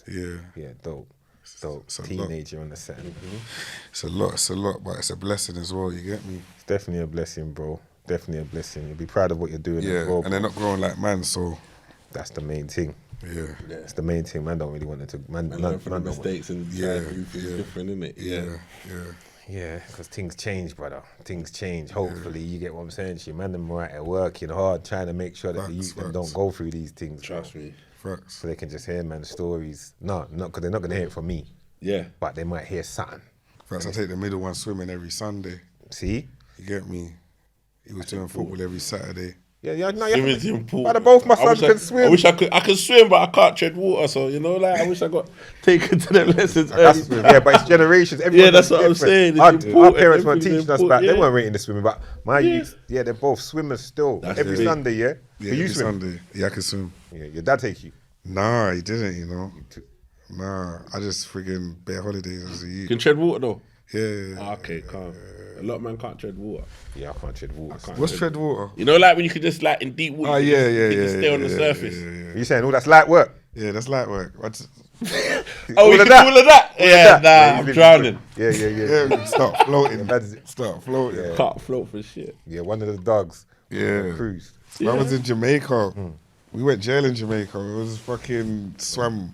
Yeah. Dope. It's a lot. Teenager on the set. It's a lot, but it's a blessing as well, you get me? It's definitely a blessing, bro. Definitely a blessing. You'll be proud of what you're doing Yeah, as well. and they're not growing like man, so That's the main thing. yeah. It's the main thing. Man don't really want it to. Man, And none, learn from the none don't want- mistakes and try to do things different, innit? Yeah. Yeah, because things change, brother. Things change. Hopefully, you get what I'm saying to you. Man, them right at working hard, trying to make sure that the youth them don't go through these things. bro. Trust me. Facts. So they can just hear man's stories. No, because they're not going to hear it from me. Yeah. But they might hear something. Facts. I take the middle one swimming every Sunday. See? You get me? He was doing football every Saturday. Yeah, no, Swimming's important. Brother, both my I sons wish can swim. I wish I could swim, but I can't tread water. So you know, like I wish I got taken to them lessons early. Yeah, but it's generations. Yeah, that's what I'm saying. It's Our important. parents weren't Everything's teaching us important, about. They yeah. weren't rating the swimming, but my youth, yeah, they're both swimmers still. That's Every big. Sunday, yeah. Yeah, Do you every swim? Sunday. Yeah, I can swim. Yeah, your dad take you. Nah, he didn't, you know. Nah, I just friggin' bare holidays as a You youth. can tread water though. Yeah. Ah, okay, calm. A lot of men can't tread water. Yeah, I can't tread water. What's tread water? You know, like when you could just like in deep water. Oh, you yeah. just stay on the surface. You saying all that's light work? Yeah, that's light work. What's, Oh, All of that? all of that? Yeah, nah, I'm drowning. Yeah. yeah, start floating. That's it. Start floating. Can't float for shit. Yeah, one of the dogs. Yeah. Cruise. I was in Jamaica. We went jail in Jamaica. It was fucking swam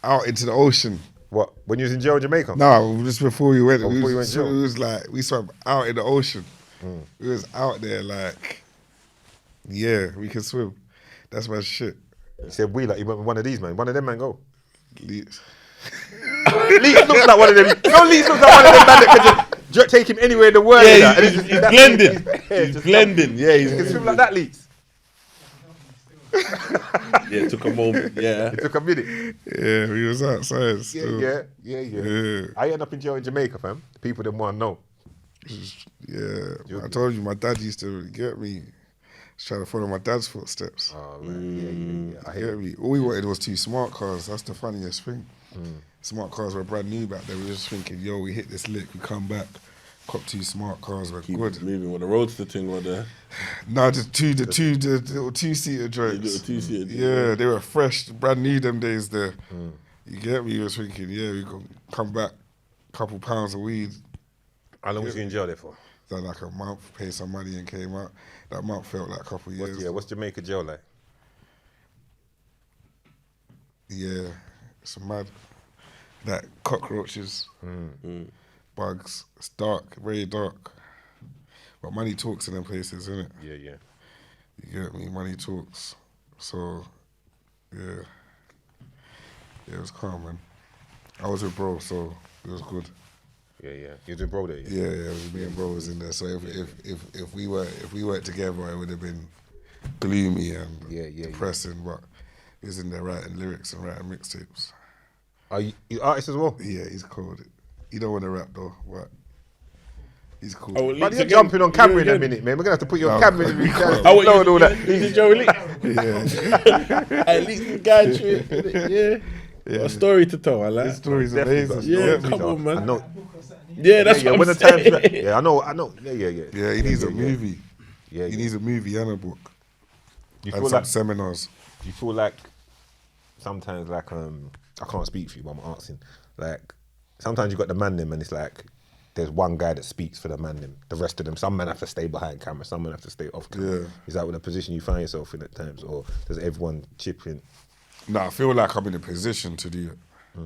out into the ocean. What? When you was in jail in Jamaica? No, just before we went. Before you went jail? It was like, we swam out in the ocean. We was out there like, yeah, we can swim. That's my shit. You said we like you went with one of these man. One of them man go. Leaks. Leeds looks like one of them. No, Leeds looks like one of them man that could just take him anywhere in the world. Yeah, and he's blending. He's blending. Yeah, He can swim like that, Leeds. Yeah, it took a moment. Yeah. It took a minute. Yeah, we was outside still. Yeah. I end up in jail in Jamaica, fam. The people didn't want to know. Yeah, I told you my dad used to get me. Trying to follow my dad's footsteps. Oh, man. Yeah. I hear Get me. All we wanted was 2 smart cars. That's the funniest thing. Smart cars were brand new back then. We were just thinking, yo, we hit this lick, we come back, cop 2 smart cars, we're Keep good. moving with the roadster thing or the No, the little 2-seater joints. little 2-seater. Yeah, they were fresh, brand new them days there. You get me? You was thinking, yeah, we can come back, couple pounds of weed. How long was you in jail there for? Done like a month, paid some money and came out. That month felt like a couple of years. What's Jamaica jail like? Yeah, it's mad. Like cockroaches, bugs. It's dark, very dark. But money talks in them places, innit? Yeah. You get me? Money talks. So, yeah. Yeah, it was calm, man. I was with bro, so it was good. Yeah. You was with bro there? Yeah, it was me and bro was in there. So if we weren't together, it would have been gloomy and depressing. But he was in there writing lyrics and writing mixtapes. Are you artist as well? Yeah, he's cool. He don't want to rap though, but he's cool. Oh, But you're jumping on camera in a minute, man. We're gonna have to put you on camera in a minute. Oh, what, and all that. This is Joey Lee. Yeah, At least the guy through it. Yeah. Got a story to tell, I like. his story's Definitely amazing. got Yeah, stories, come on, man. I know. Yeah, that's what When the I'm time's saying. right. Yeah, I know. Yeah. Yeah, he needs a movie. Yeah. He needs a movie and a book You and feel some like seminars. you feel like sometimes like I can't speak for you, but I'm asking. Like sometimes you got the man them, and it's like there's one guy that speaks for the man them. The rest of them, some men have to stay behind camera, some men have to stay off camera. Yeah. Is that what the position you find yourself in at times, or does everyone chip in? No, I feel like I'm in a position to do it.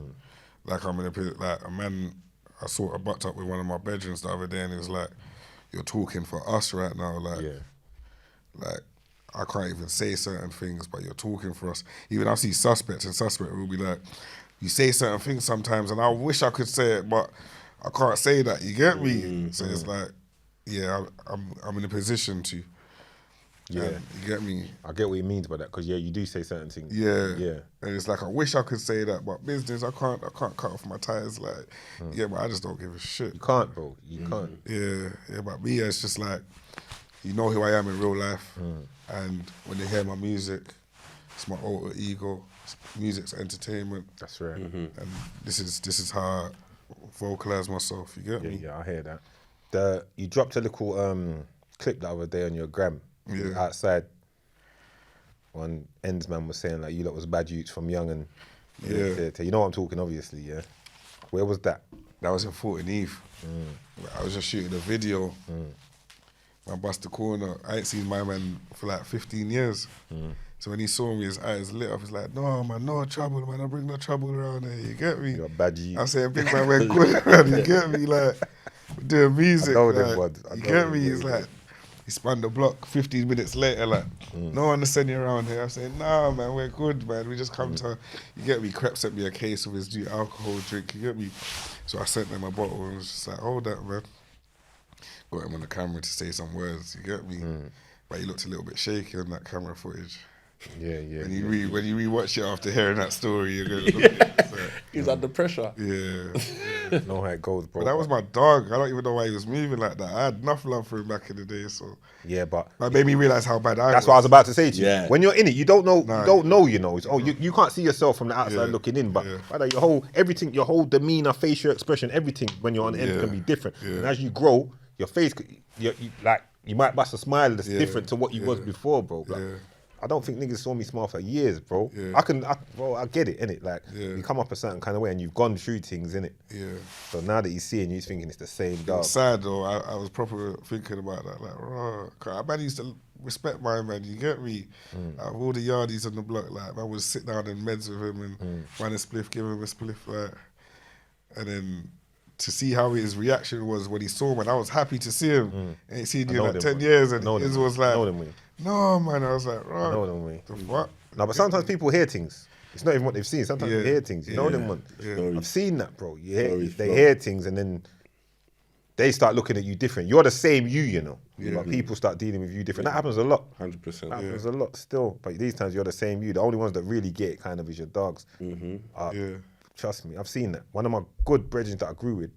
Like I'm in like a man. I sort of bucked up with one of my bedrooms the other day, and he was like, "You're talking for us right now, like I can't even say certain things, but you're talking for us." Even I see suspects, and suspect will be like, "You say certain things sometimes, and I wish I could say it, but I can't say that." You get me? So it's like, yeah, I'm in a position to. Yeah. You get me? I get what he means by that, because you do say certain things. Yeah. And it's like, I wish I could say that, but business, I can't cut off my ties. Like, yeah, but I just don't give a shit. You can't, bro. You can't. Yeah, but me, it's just like, you know who I am in real life, and when they hear my music, it's my alter ego. Music's entertainment, That's right. and this is how I vocalize myself. You get me? Yeah, I hear that. You dropped a little clip the other day on your gram. Outside, one ends man was saying like you lot was bad youths from young and you know what I'm talking, obviously. Yeah, where was that? That was in Fulton Eve. I was just shooting a video. I bust the corner. I ain't seen my man for like 15 years. So when he saw me, his eyes lit up. He's like, "No, man, no trouble, man. I bring no trouble around here. You get me?" You're a bad youth. I said, "Big man, we're good, man. You get me? Like, we're doing music. I know like, them ones. You get me?" He's like, he spun the block 15 minutes later, like, "No one to send you around here." I said, "Nah, man, we're good, man. We just come to," you get me? Crep sent me a case of his new alcohol drink, you get me? So I sent them a bottle and was just like, "Hold that, man." Got him on the camera to say some words, you get me? But he looked a little bit shaky on that camera footage. Yeah. When you rewatch it after hearing that story, you're gonna look at it. So, He's under pressure. yeah. Know how it goes, bro. But that was my dog. I don't even know why he was moving like that. I had enough love for him back in the day, so Yeah, but that made me realise how bad I was. that's what I was about to say to you. Yeah. When you're in it, you don't know. Nah. You don't know. You know. It's, you can't see yourself from the outside Yeah. looking in. But Yeah. brother, your whole demeanor, facial expression, everything when you're on end Yeah. can be different. Yeah. And as you grow, your face, you might bust a smile that's Yeah. different to what you was before, bro. Like, Yeah. I don't think niggas saw me smile for years, bro. Yeah. I get it, innit? Like, Yeah. you come up a certain kind of way and you've gone through things, innit? Yeah. So now that he's seeing you, he's thinking it's the same It dog. was sad though. I was proper thinking about that. Like, raw. 'Cause man used to respect my man. You get me? Like, all the yardies on the block, like, man would sit down and meds with him and find a spliff, give him a spliff, like, and then to see how his reaction was when he saw me, and I was happy to see him. Ain't seen you in like 10 years, and his was like, no man. I was like, right, the fuck? No, but sometimes people hear things. It's not even what they've seen. Sometimes they hear things. You know them, man. Yeah. I've seen that, bro. They hear things and then they start looking at you different. You're the same you know. But people start dealing with you different. That happens a lot. 100%. That happens a lot still. But these times you're the same you. The only ones that really get it kind of is your dogs. Trust me, I've seen that. One of my good brethren that I grew with,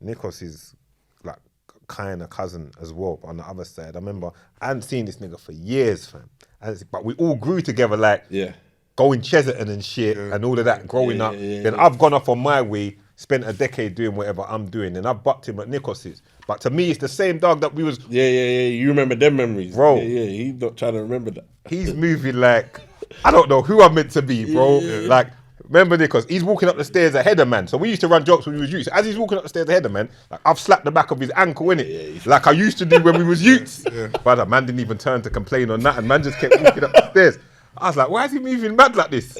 Nikos, is like kind of cousin as well. But on the other side, I remember I hadn't seen this nigga for years, fam. But we all grew together, like going Chesterton and shit and all of that growing up. Then I've gone off on my way, spent a decade doing whatever I'm doing, and I've bucked him at Nikos's. But to me, it's the same dog that we was. Yeah. You remember them memories, bro? Yeah. He's not trying to remember that. He's moving like I don't know who I'm meant to be, bro. Like. Remember Nikos, he's walking up the stairs ahead of man. So we used to run jokes when we was youths. As he's walking up the stairs ahead of man, like I've slapped the back of his ankle, innit? Like I used to do when we was youths. Brother, man didn't even turn to complain on that and man just kept walking up the stairs. I was like, why is he moving mad like this?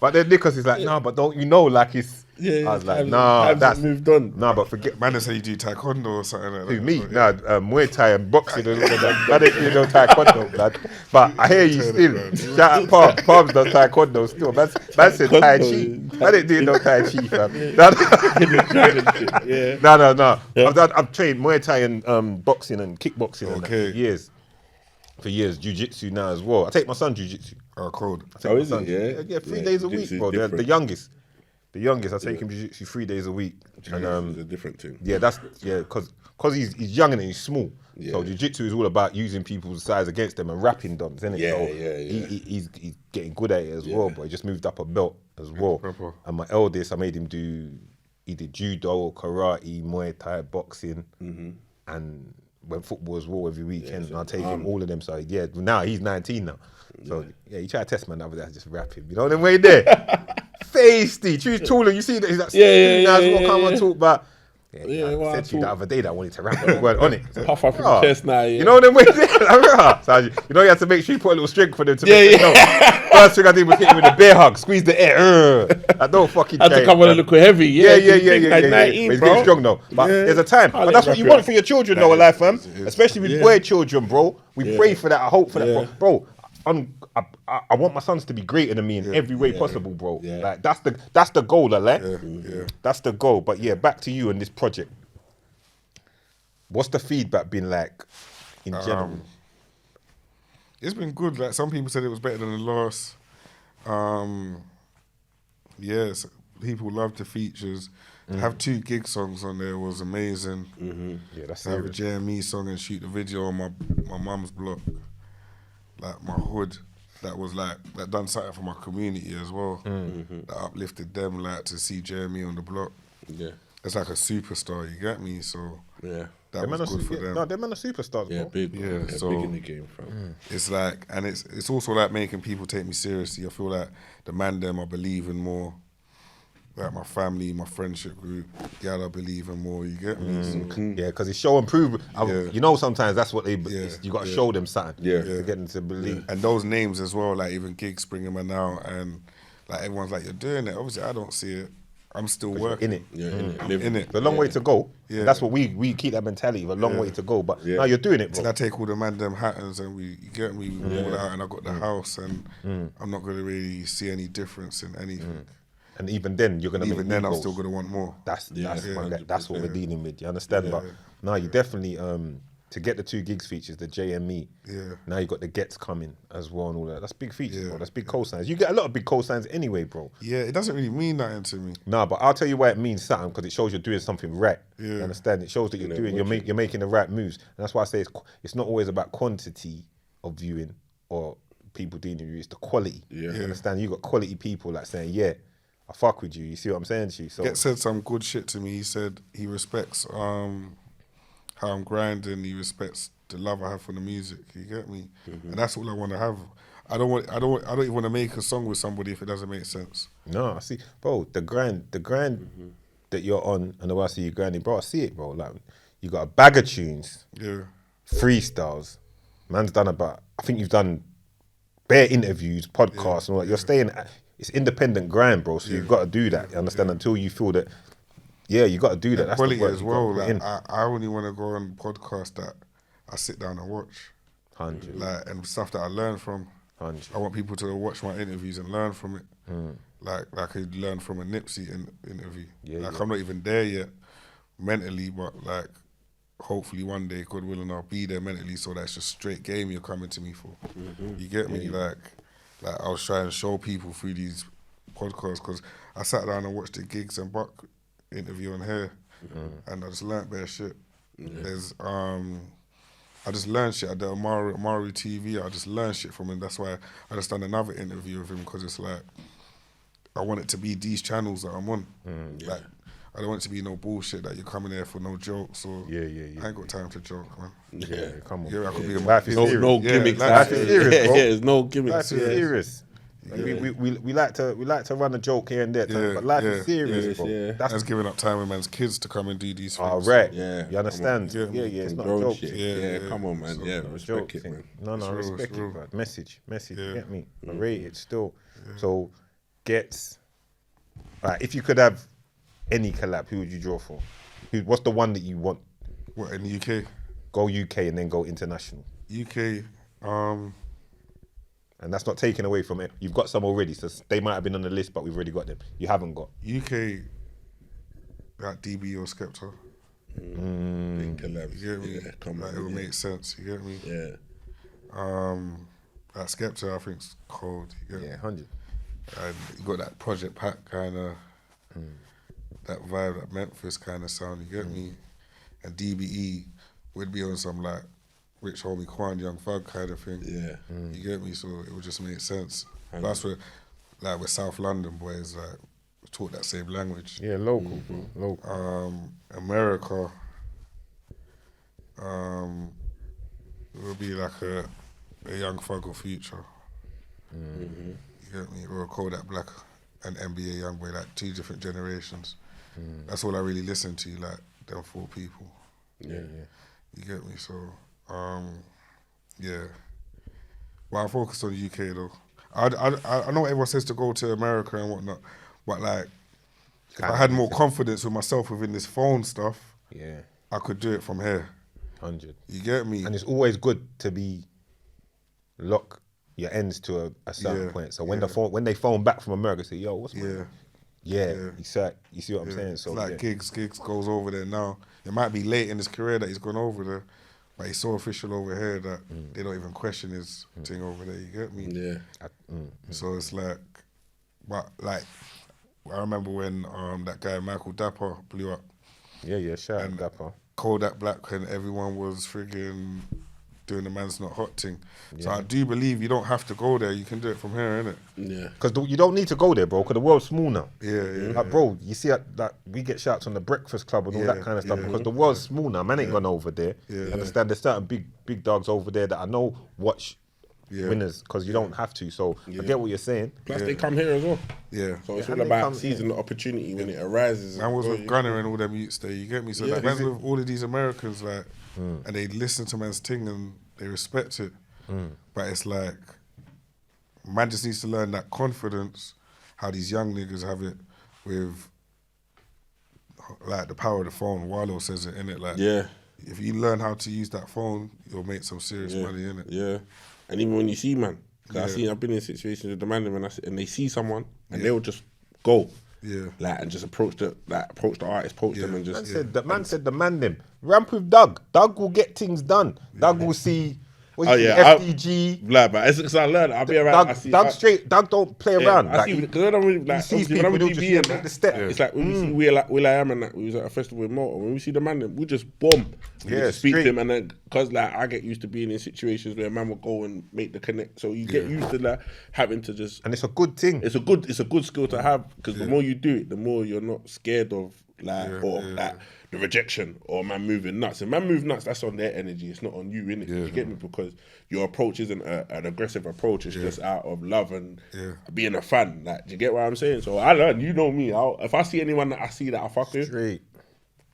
But then Nikos is like, no, but don't you know, like it's... I was like, nah, that's... moved on. Nah, but forget... Man, they say you do taekwondo or something like that. Who, me? Nah, Muay Thai and boxing and all of that. I didn't do no taekwondo, blood. But I hear you still. Shout out Palms. Palms does taekwondo still. Man said Tai Chi. I didn't do no Tai Chi, fam. No. I've trained Muay Thai and boxing and kickboxing and that for years. Jiu-jitsu now as well. I take my son jiu-jitsu. Oh, cold. Is it? Yeah, 3 days a week, bro. The youngest. The youngest, I take him jiu-jitsu 3 days a week. And it's a different thing. yeah, because he's young and he's small. So jiu-jitsu is all about using people's size against them and wrapping dons, isn't it? He's getting good at it as well, but he just moved up a belt as well. And my eldest, I made him he did judo, karate, Muay Thai, boxing, and went football as well every weekend. And I take him all of them. So now he's 19 now. So he tried to test man the other day, I just wrap him. You know them way there? Feisty, choose taller. You see that he's like what come on talk about. I said to you the other day that I wanted to wrap the word on it. Puff up your chest now. You know them way there? So you know you have to make sure you put a little strength for them to make it know. First thing I did was hit him with a bear hug, squeeze the air. I don't fucking had to come on a little heavy. Yeah. 19, But he's getting strong though. But there's a time. But that's what you want for your children though, life, fam. Especially with boy children, bro. We pray for that. I hope for that, bro. I want my sons to be greater than me in every way possible, bro. Like that's the goal, like. That's the goal. But back to you and this project. What's the feedback been like in general? It's been good. Like some people said it was better than the last. Yes, people loved the features. To have 2 gig songs on there was amazing. Yeah, that's to have a JME song and shoot the video on my mum's block. Like my hood, that done something for my community as well. That uplifted them, like to see Jeremy on the block. Yeah, it's like a superstar. You get me? So that was good for them. No, them men are superstars. Yeah, bro. big. Yeah, so big in the game, fam. It's like, and it's also like making people take me seriously. I feel like the man them I believe in more. Like my family, my friendship group, I believe in more. You get me? So, Yeah, because it's show and prove. You know, sometimes that's what they. You got to show them something. To get them to believe. And those names as well, like even Gigs bringing them out, and like everyone's like, you're doing it. Obviously, I don't see it. I'm still working in it. In it. It's a long way to go. Yeah. That's what we keep that mentality. A long way to go, but now you're doing it, bro. Till I take all the man them hatters and we get me all out, and I got the house, and I'm not gonna really see any difference in anything. And even then, you're gonna. Even then, I'm still gonna want more. That's what we're dealing with. You understand? But no, you definitely to get the 2 gigs features, the JME. Yeah. Now you got the gets coming as well and all that. That's big features, bro. That's big cosigns. You get a lot of big cosigns anyway, bro. Yeah, it doesn't really mean nothing to me. No, but I'll tell you why it means something, because it shows you're doing something right. Yeah. You understand? It shows that you're making the right moves. And that's why I say it's not always about quantity of viewing or people dealing with you. It's the quality. Yeah. You understand? You got quality people like saying, I fuck with you. You see what I'm saying to you? So Get said some good shit to me. He said he respects how I'm grinding. He respects the love I have for the music. You get me? And that's all I want to have. I don't even want to make a song with somebody if it doesn't make sense. No, I see, bro. The grind that you're on, and the way I see you grinding, bro. I see it, bro. Like you got a bag of tunes, Yeah. freestyles. Man's done about. I think you've done bare interviews, podcasts, and all that. You're staying. It's independent grind, bro. So you've got to do that. You understand? Until you feel that. Yeah, you got to do that. That's Quality the work as you well. gotta put Like, in. I only want to go on podcasts that I sit down and watch. 100. Like, and stuff that I learn from. 100. I want people to watch my interviews and learn from it. Like I could learn from a Nipsey interview. Yeah, like yeah. I'm not even there yet mentally, but like hopefully one day, God willing, I'll be there mentally. So that's just straight game you're coming to me for. You get me? Like I was trying to show people through these podcasts because I sat down and watched the Gigs and Buck interview on here, and I just learnt bare shit. There's I just learned shit. I did Amaru TV. I just learned shit from him. That's why I just done another interview with him because it's like I want it to be these channels that I'm on. Like I don't want it to be no bullshit that you're coming there for no jokes or Yeah. I ain't got time to joke, man. Yeah, come on. Yeah, I could be a Life is serious. No gimmicks. life is serious, bro. There's no gimmicks. Life is serious. We like to run a joke here and there, but life is serious, bro. yeah. That's giving up time with man's kids to come and do these things. Oh, right. Yeah, You understand? come on. Yeah, it's not a Grown joke. shit. Yeah, Yeah, yeah. come on, man. So, Yeah, Joke respect it, thing. man. No, It's real, respect it's real. it, bro. Message, Yeah. you get me? I rate it still. So, like, if you could have any collab, who would you draw for? What's the one that you want? What, in the UK? Go UK and then go international. UK, And that's not taken away from it. You've got some already, so they might have been on the list, but we've already got them. You haven't got. UK, that DB or Skepta. Big collabs. You get me? Yeah, come Like, on. it will yeah. make sense. You get me? Yeah. That Skepta, I think's cold. You get me? Yeah, 100. And you got that Project Pack kind of, that vibe, that Memphis kind of sound. You get me? And DBE would be on some like Rich Homie Quan, Young Thug kind of thing. Yeah. You get me? So it would just make sense. That's where, like, we're South London boys, like, we talk that same language. Yeah, local, bro. Local. America, it would be like a Young Thug or Future. You get me? Or a Kodak Black and NBA Youngboy, like 2 different generations. That's all I really listen to, like them 4 people. Yeah. You get me? So, yeah. Well, I'm focused on the UK though. I know everyone says to go to America and whatnot, but like, if I had more confidence with myself within this phone stuff, Yeah, I could do it from here. 100. You get me? And it's always good to be lock your ends to a certain Yeah, point. So when they phone back from America, say, "Yo, what's my Yeah. exactly." You see what I'm saying? So it's like Gigs goes over there now. It might be late in his career that he's gone over there, but he's so official over here that they don't even question his thing over there. You get me? Yeah. So it's like, but like, I remember when that guy Michael Dapper blew up, yeah, shout out Dapper. Kodak Black, and everyone was friggin' doing the man's not hot thing. So I do believe you don't have to go there. You can do it from here, innit? Yeah. Because you don't need to go there, bro, because the world's small now. Yeah. Like, bro, you see that we get shouts on the Breakfast Club and all that kind of stuff because the world's small now. Man ain't gone over there. You understand? There's certain big dogs over there that I know watch winners because you don't have to. So I get what you're saying. Plus, they come here as well. Yeah. So it's Yeah, all and they about come- seizing the opportunity when it arises. I was as well, with Gunner and all them youths there, you get me? So Yeah. like, man's with all of these Americans, like, and they listen to man's thing and they respect it. But it's like, man just needs to learn that confidence, how these young niggas have it with, like, the power of the phone. Wallow says it, innit? Like, Yeah. if you learn how to use that phone, you'll make some serious money, innit? Yeah. And even when you see man, 'cause Yeah. I've been in situations with the man and they see someone and they'll just go. Yeah. Like, and just approach the artist, approach them and just. Man said the man them. Ramp with Doug. Doug will get things done. Doug will see. Oh, yeah, FDG. Like, but it's because I learned. I'll be around. Doug don't play around. I see, because I don't really, like, sees obviously when I'm people, with he'll DB and just make that, the step. it's like when we see Will I Am and that, we was at a festival in Malta, when we see the man, then we just bomb. We Yeah, just speak to straight. him, and then, because like, I get used to being in situations where a man will go and make the connect, so you get used to like, having to just, And it's a good thing. it's a good skill to have, because the more you do it, the more you're not scared of like the rejection or man moving nuts. If man move nuts, that's on their energy. It's not on you, innit? You get me? Because your approach isn't an aggressive approach. It's just out of love and being a fan. Like, do you get what I'm saying? So I learn. You know me. If I see anyone that I see that I fuck with,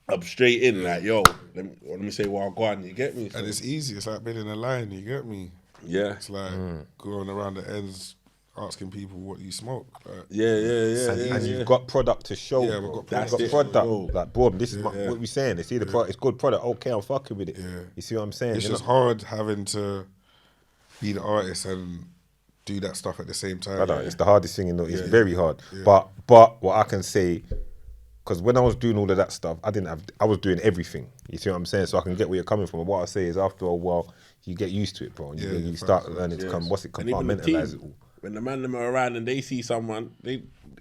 I'm straight in. Like, yo, let me say, well, go on. You get me? So, and it's easy. It's like building a line. You get me? Yeah. It's like going around the ends, asking people what you smoke. Like, And you've got product to show. Yeah, we've got product. You've got product. Like, boom, this is what we're saying. They see the product. It's good product. Okay, I'm fucking with it. Yeah. You see what I'm saying? It's just hard having to be the artist and do that stuff at the same time. Brother, it's the hardest thing in the. It's very hard. But what I can say, because when I was doing all of that stuff, I was doing everything. You see what I'm saying? So I can get where you're coming from. And what I say is, after a while, you get used to it, bro. And you start learning to compartmentalize it all. When the man them are around and they see someone,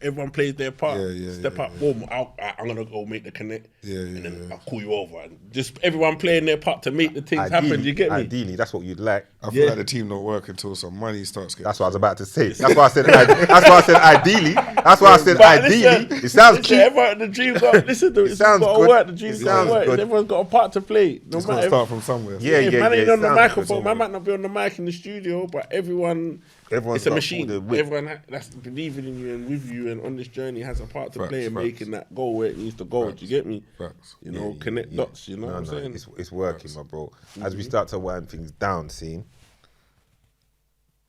everyone plays their part. Step up, boom, I'm gonna go make the connect. And then I'll call you over. And just everyone playing their part to make the things happen. You get me? Ideally, that's what you'd like. I feel like the team don't work until some money starts getting. That's what I was about to say. That's why I said. That's why I said ideally. That's why I said ideally. It sounds cute. Everyone, the dream got. Listen, it's got to work. The dream's got to work. Everyone's got a part to play. No It's matter. got to start from somewhere. Man ain't on the microphone. Man might not be on the mic in the studio, but everyone's it's a machine. Everyone that's believing in you and with you and on this journey has a part to play in making that go where it needs to go. Do you get me? You know, connect dots. You know what I'm saying? It's working, my bro. As we start to wind things down,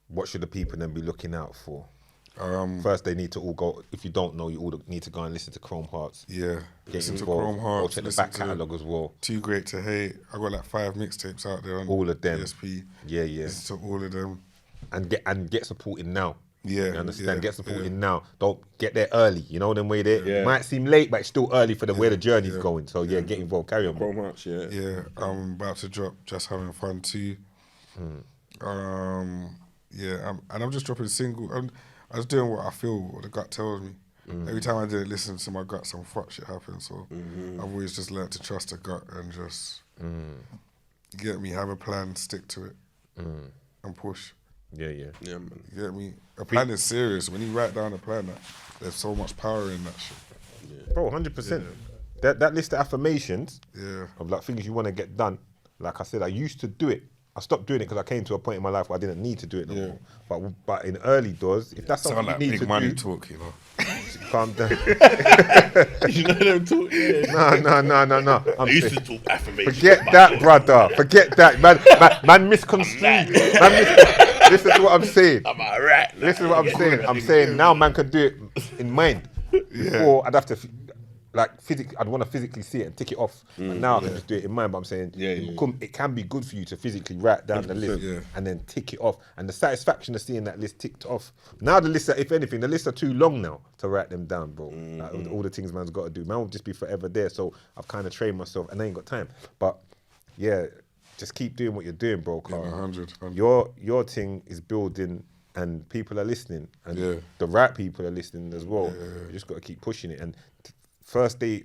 what should the people then be looking out for? First, they need to all go. If you don't know, you all need to go and listen to Chrome Hearts. Yeah, listen to Chrome Hearts. Go check the back catalogue as well. Too Great to Hate. I got like 5 mixtapes out there on all of them. ESP. Yeah. Listen to all of them. And get supporting now. Yeah, you understand? Get supporting now. Don't get there early. You know them way there. It might seem late, but it's still early for where the journey's going. So get involved. Carry on. Chrome Hearts, I'm about to drop Just Having Fun too. And I'm just dropping single. I was doing what I feel, what the gut tells me. Every time I didn't listen to my gut, some fuck shit happened. So I've always just learned to trust the gut and just get me, have a plan, stick to it, and push. Yeah, man. You get me? A plan is serious. When you write down a plan, there's so much power in that shit. Bro, 100%. That list of affirmations of like things you want to get done. Like I said, I used to do it. I stopped doing it because I came to a point in my life where I didn't need to do it no more. But in early doors, if that's something like you need big to money do, talk, you know. Calm down. You know them talk? No. I used to talk affirmations. Forget that, brother. Forget that. Man misconstrued. Listen to what I'm saying. I'm alright. Listen to what I'm saying. I'm saying now man can do it in mind. Before I'd have to I'd want to physically see it and tick it off. And now I can just do it in mind. But I'm saying it can be good for you to physically write down the list and then tick it off. And the satisfaction of seeing that list ticked off. Now the lists, if anything, the lists are too long now to write them down, bro. Like, all the things man's got to do. Man will just be forever there. So I've kind of trained myself and I ain't got time. But just keep doing what you're doing, bro. 100. Your thing is building and people are listening. And the right people are listening as well. You just got to keep pushing it. And First they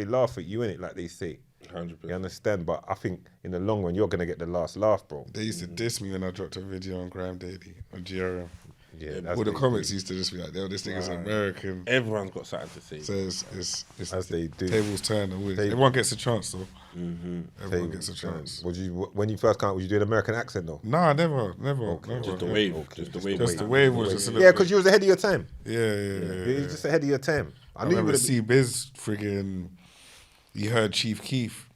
laugh at you, innit, like they say. 100%. You understand? But I think in the long run, you're going to get the last laugh, bro. They used to diss me when I dropped a video on Grime Daily, on GRM. Yeah, that's all the comments used to just be like, "Yo, this thing is American." Everyone's got something to say. So it's as they do. Tables turn always. Everyone gets a chance though. Everyone gets a chance. When you first came, was you doing an American accent though? Nah, never. Just the wave. Just the wave was just a little because you was ahead of your time. Yeah. You was just ahead of your time. I knew you would see Biz friggin'. He heard Chief Keef,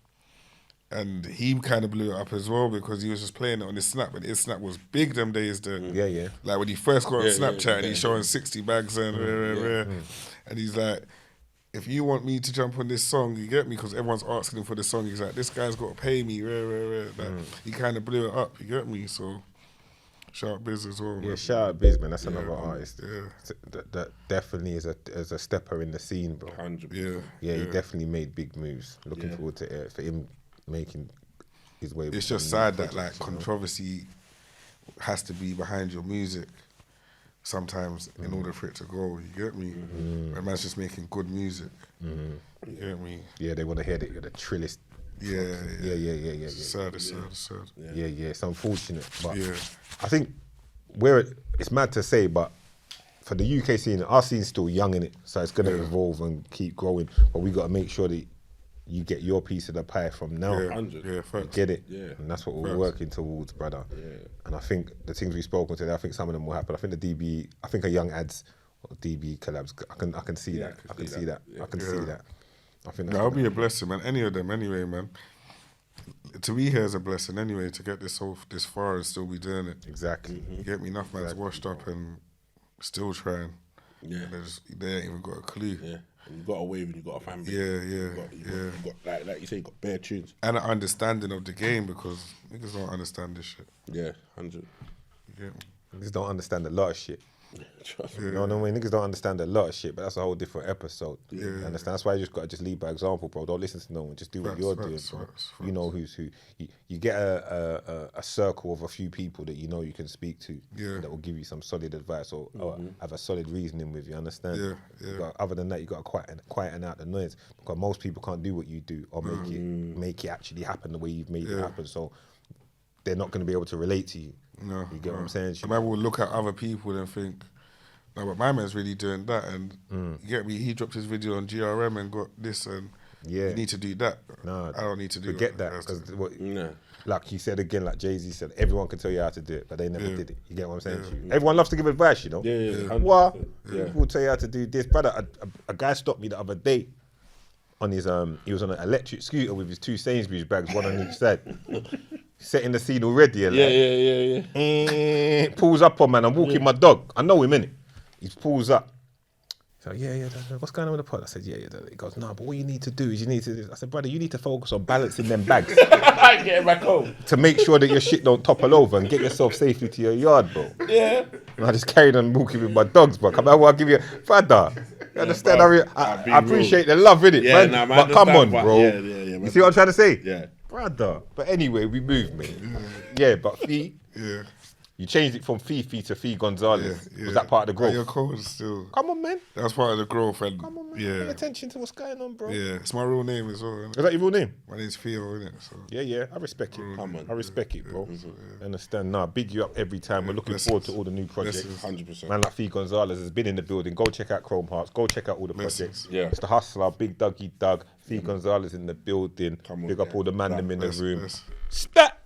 and he kind of blew it up as well because he was just playing it on his Snap, and his Snap was big them days. Like when he first got on Snapchat and he's showing 60 bags and and he's like, if you want me to jump on this song, you get me, because everyone's asking him for the song. He's like, this guy's got to pay me. Like, he kind of blew it up. You get me? So. Shout out Biz as well. Yeah, shout out Biz, man. That's another artist. That definitely is a stepper in the scene, bro. 100%. Yeah, he definitely made big moves. Looking forward to for him making his way. It's just sad that like controversy has to be behind your music sometimes in order for it to go. You get me? When man's just making good music. You get me? Yeah, they want to hear that you're the trillest. Yeah. Sad. Yeah, it's unfortunate, but I think it's mad to say, but for the UK scene, our scene's still young in it, so it's gonna evolve and keep growing. But we got to make sure that you get your piece of the pie from now. Yeah, 100. yeah, You facts. get it, Yeah. and that's what we're working towards, brother. And I think the things we've spoken today, I think some of them will happen. I think the DB, I think a young ads or DB collabs, I can see that. I can see that. I can see that. I think That'll be a blessing, man. Any of them, anyway, man. To be here is a blessing, anyway. To get this far and still be doing it. exactly. You get me? Enough man's washed up and still trying. Yeah. And they ain't even got a clue. Yeah. And you got a wave and you got a family. Yeah. You got like you say, you got bare tunes. And an understanding of the game, because niggas don't understand this shit. Yeah, 100. You get me? Niggas don't understand a lot of shit. Trust me. You know what I mean? Niggas don't understand a lot of shit, but that's a whole different episode. You understand? That's why you just got to just lead by example, bro. Don't listen to no one. Just do what you're doing, bro. You know who's who. You get a circle of a few people that you know you can speak to that will give you some solid advice or have a solid reasoning with you, understand? You got, other than that, you got to quieten out the noise, because most people can't do what you do or make it actually happen the way you've made it happen. So they're not going to be able to relate to you. No, You get what I'm saying? I mean, we'll look at other people and think, no, but my man's really doing that. And you get me? He dropped his video on GRM and got this, and you need to do that. No, I don't need to do forget that. that. Because No. like you said again, like Jay-Z said, everyone can tell you how to do it, but they never did it. You get what I'm saying to you? Everyone loves to give advice, you know? Yeah. What? 100%. People tell you how to do this. Brother, a guy stopped me the other day on his, he was on an electric scooter with his two Sainsbury's bags, one on each side. Setting the scene already. Yeah. Pulls up on man, I'm walking my dog. I know him, innit? He pulls up. So what's going on with the pod? I said, yeah. He goes, no, but what you need to do is I said, brother, you need to focus on balancing them bags Getting back home. to make sure that your shit don't topple over and get yourself safely to your yard, bro. Yeah. And I just carried on walking with my dogs, bro. Come on, I'll give you, brother. You understand? bro. I appreciate the love, innit? Yeah, man? nah, man, But come on, understand, but bro. yeah, You see what I'm trying to say? Yeah. Brother. But anyway, we moved, mate. Yeah, but Fee, you changed it from Fifi to Fee Gonzales. Was that part of the growth? Your code is still. Come on, man. That's part of the growth, and Come on, man. Pay yeah, attention to what's going on, bro. yeah. It's my real name as well. Innit? Is that your real name? My name's Theo, innit? So Yeah, I respect it. Come on. I respect it, bro. Understand? Nah, big you up every time. We're looking forward to all the new projects. 100%. Man like Fee Gonzales has been in the building. Go check out Chrome Hearts. Go check out all the projects. Yeah. It's the Hustler, Big Dougie Doug, Fee Gonzales in the building. Come on, Big up all the man them in the Bless, room. bless. Stat!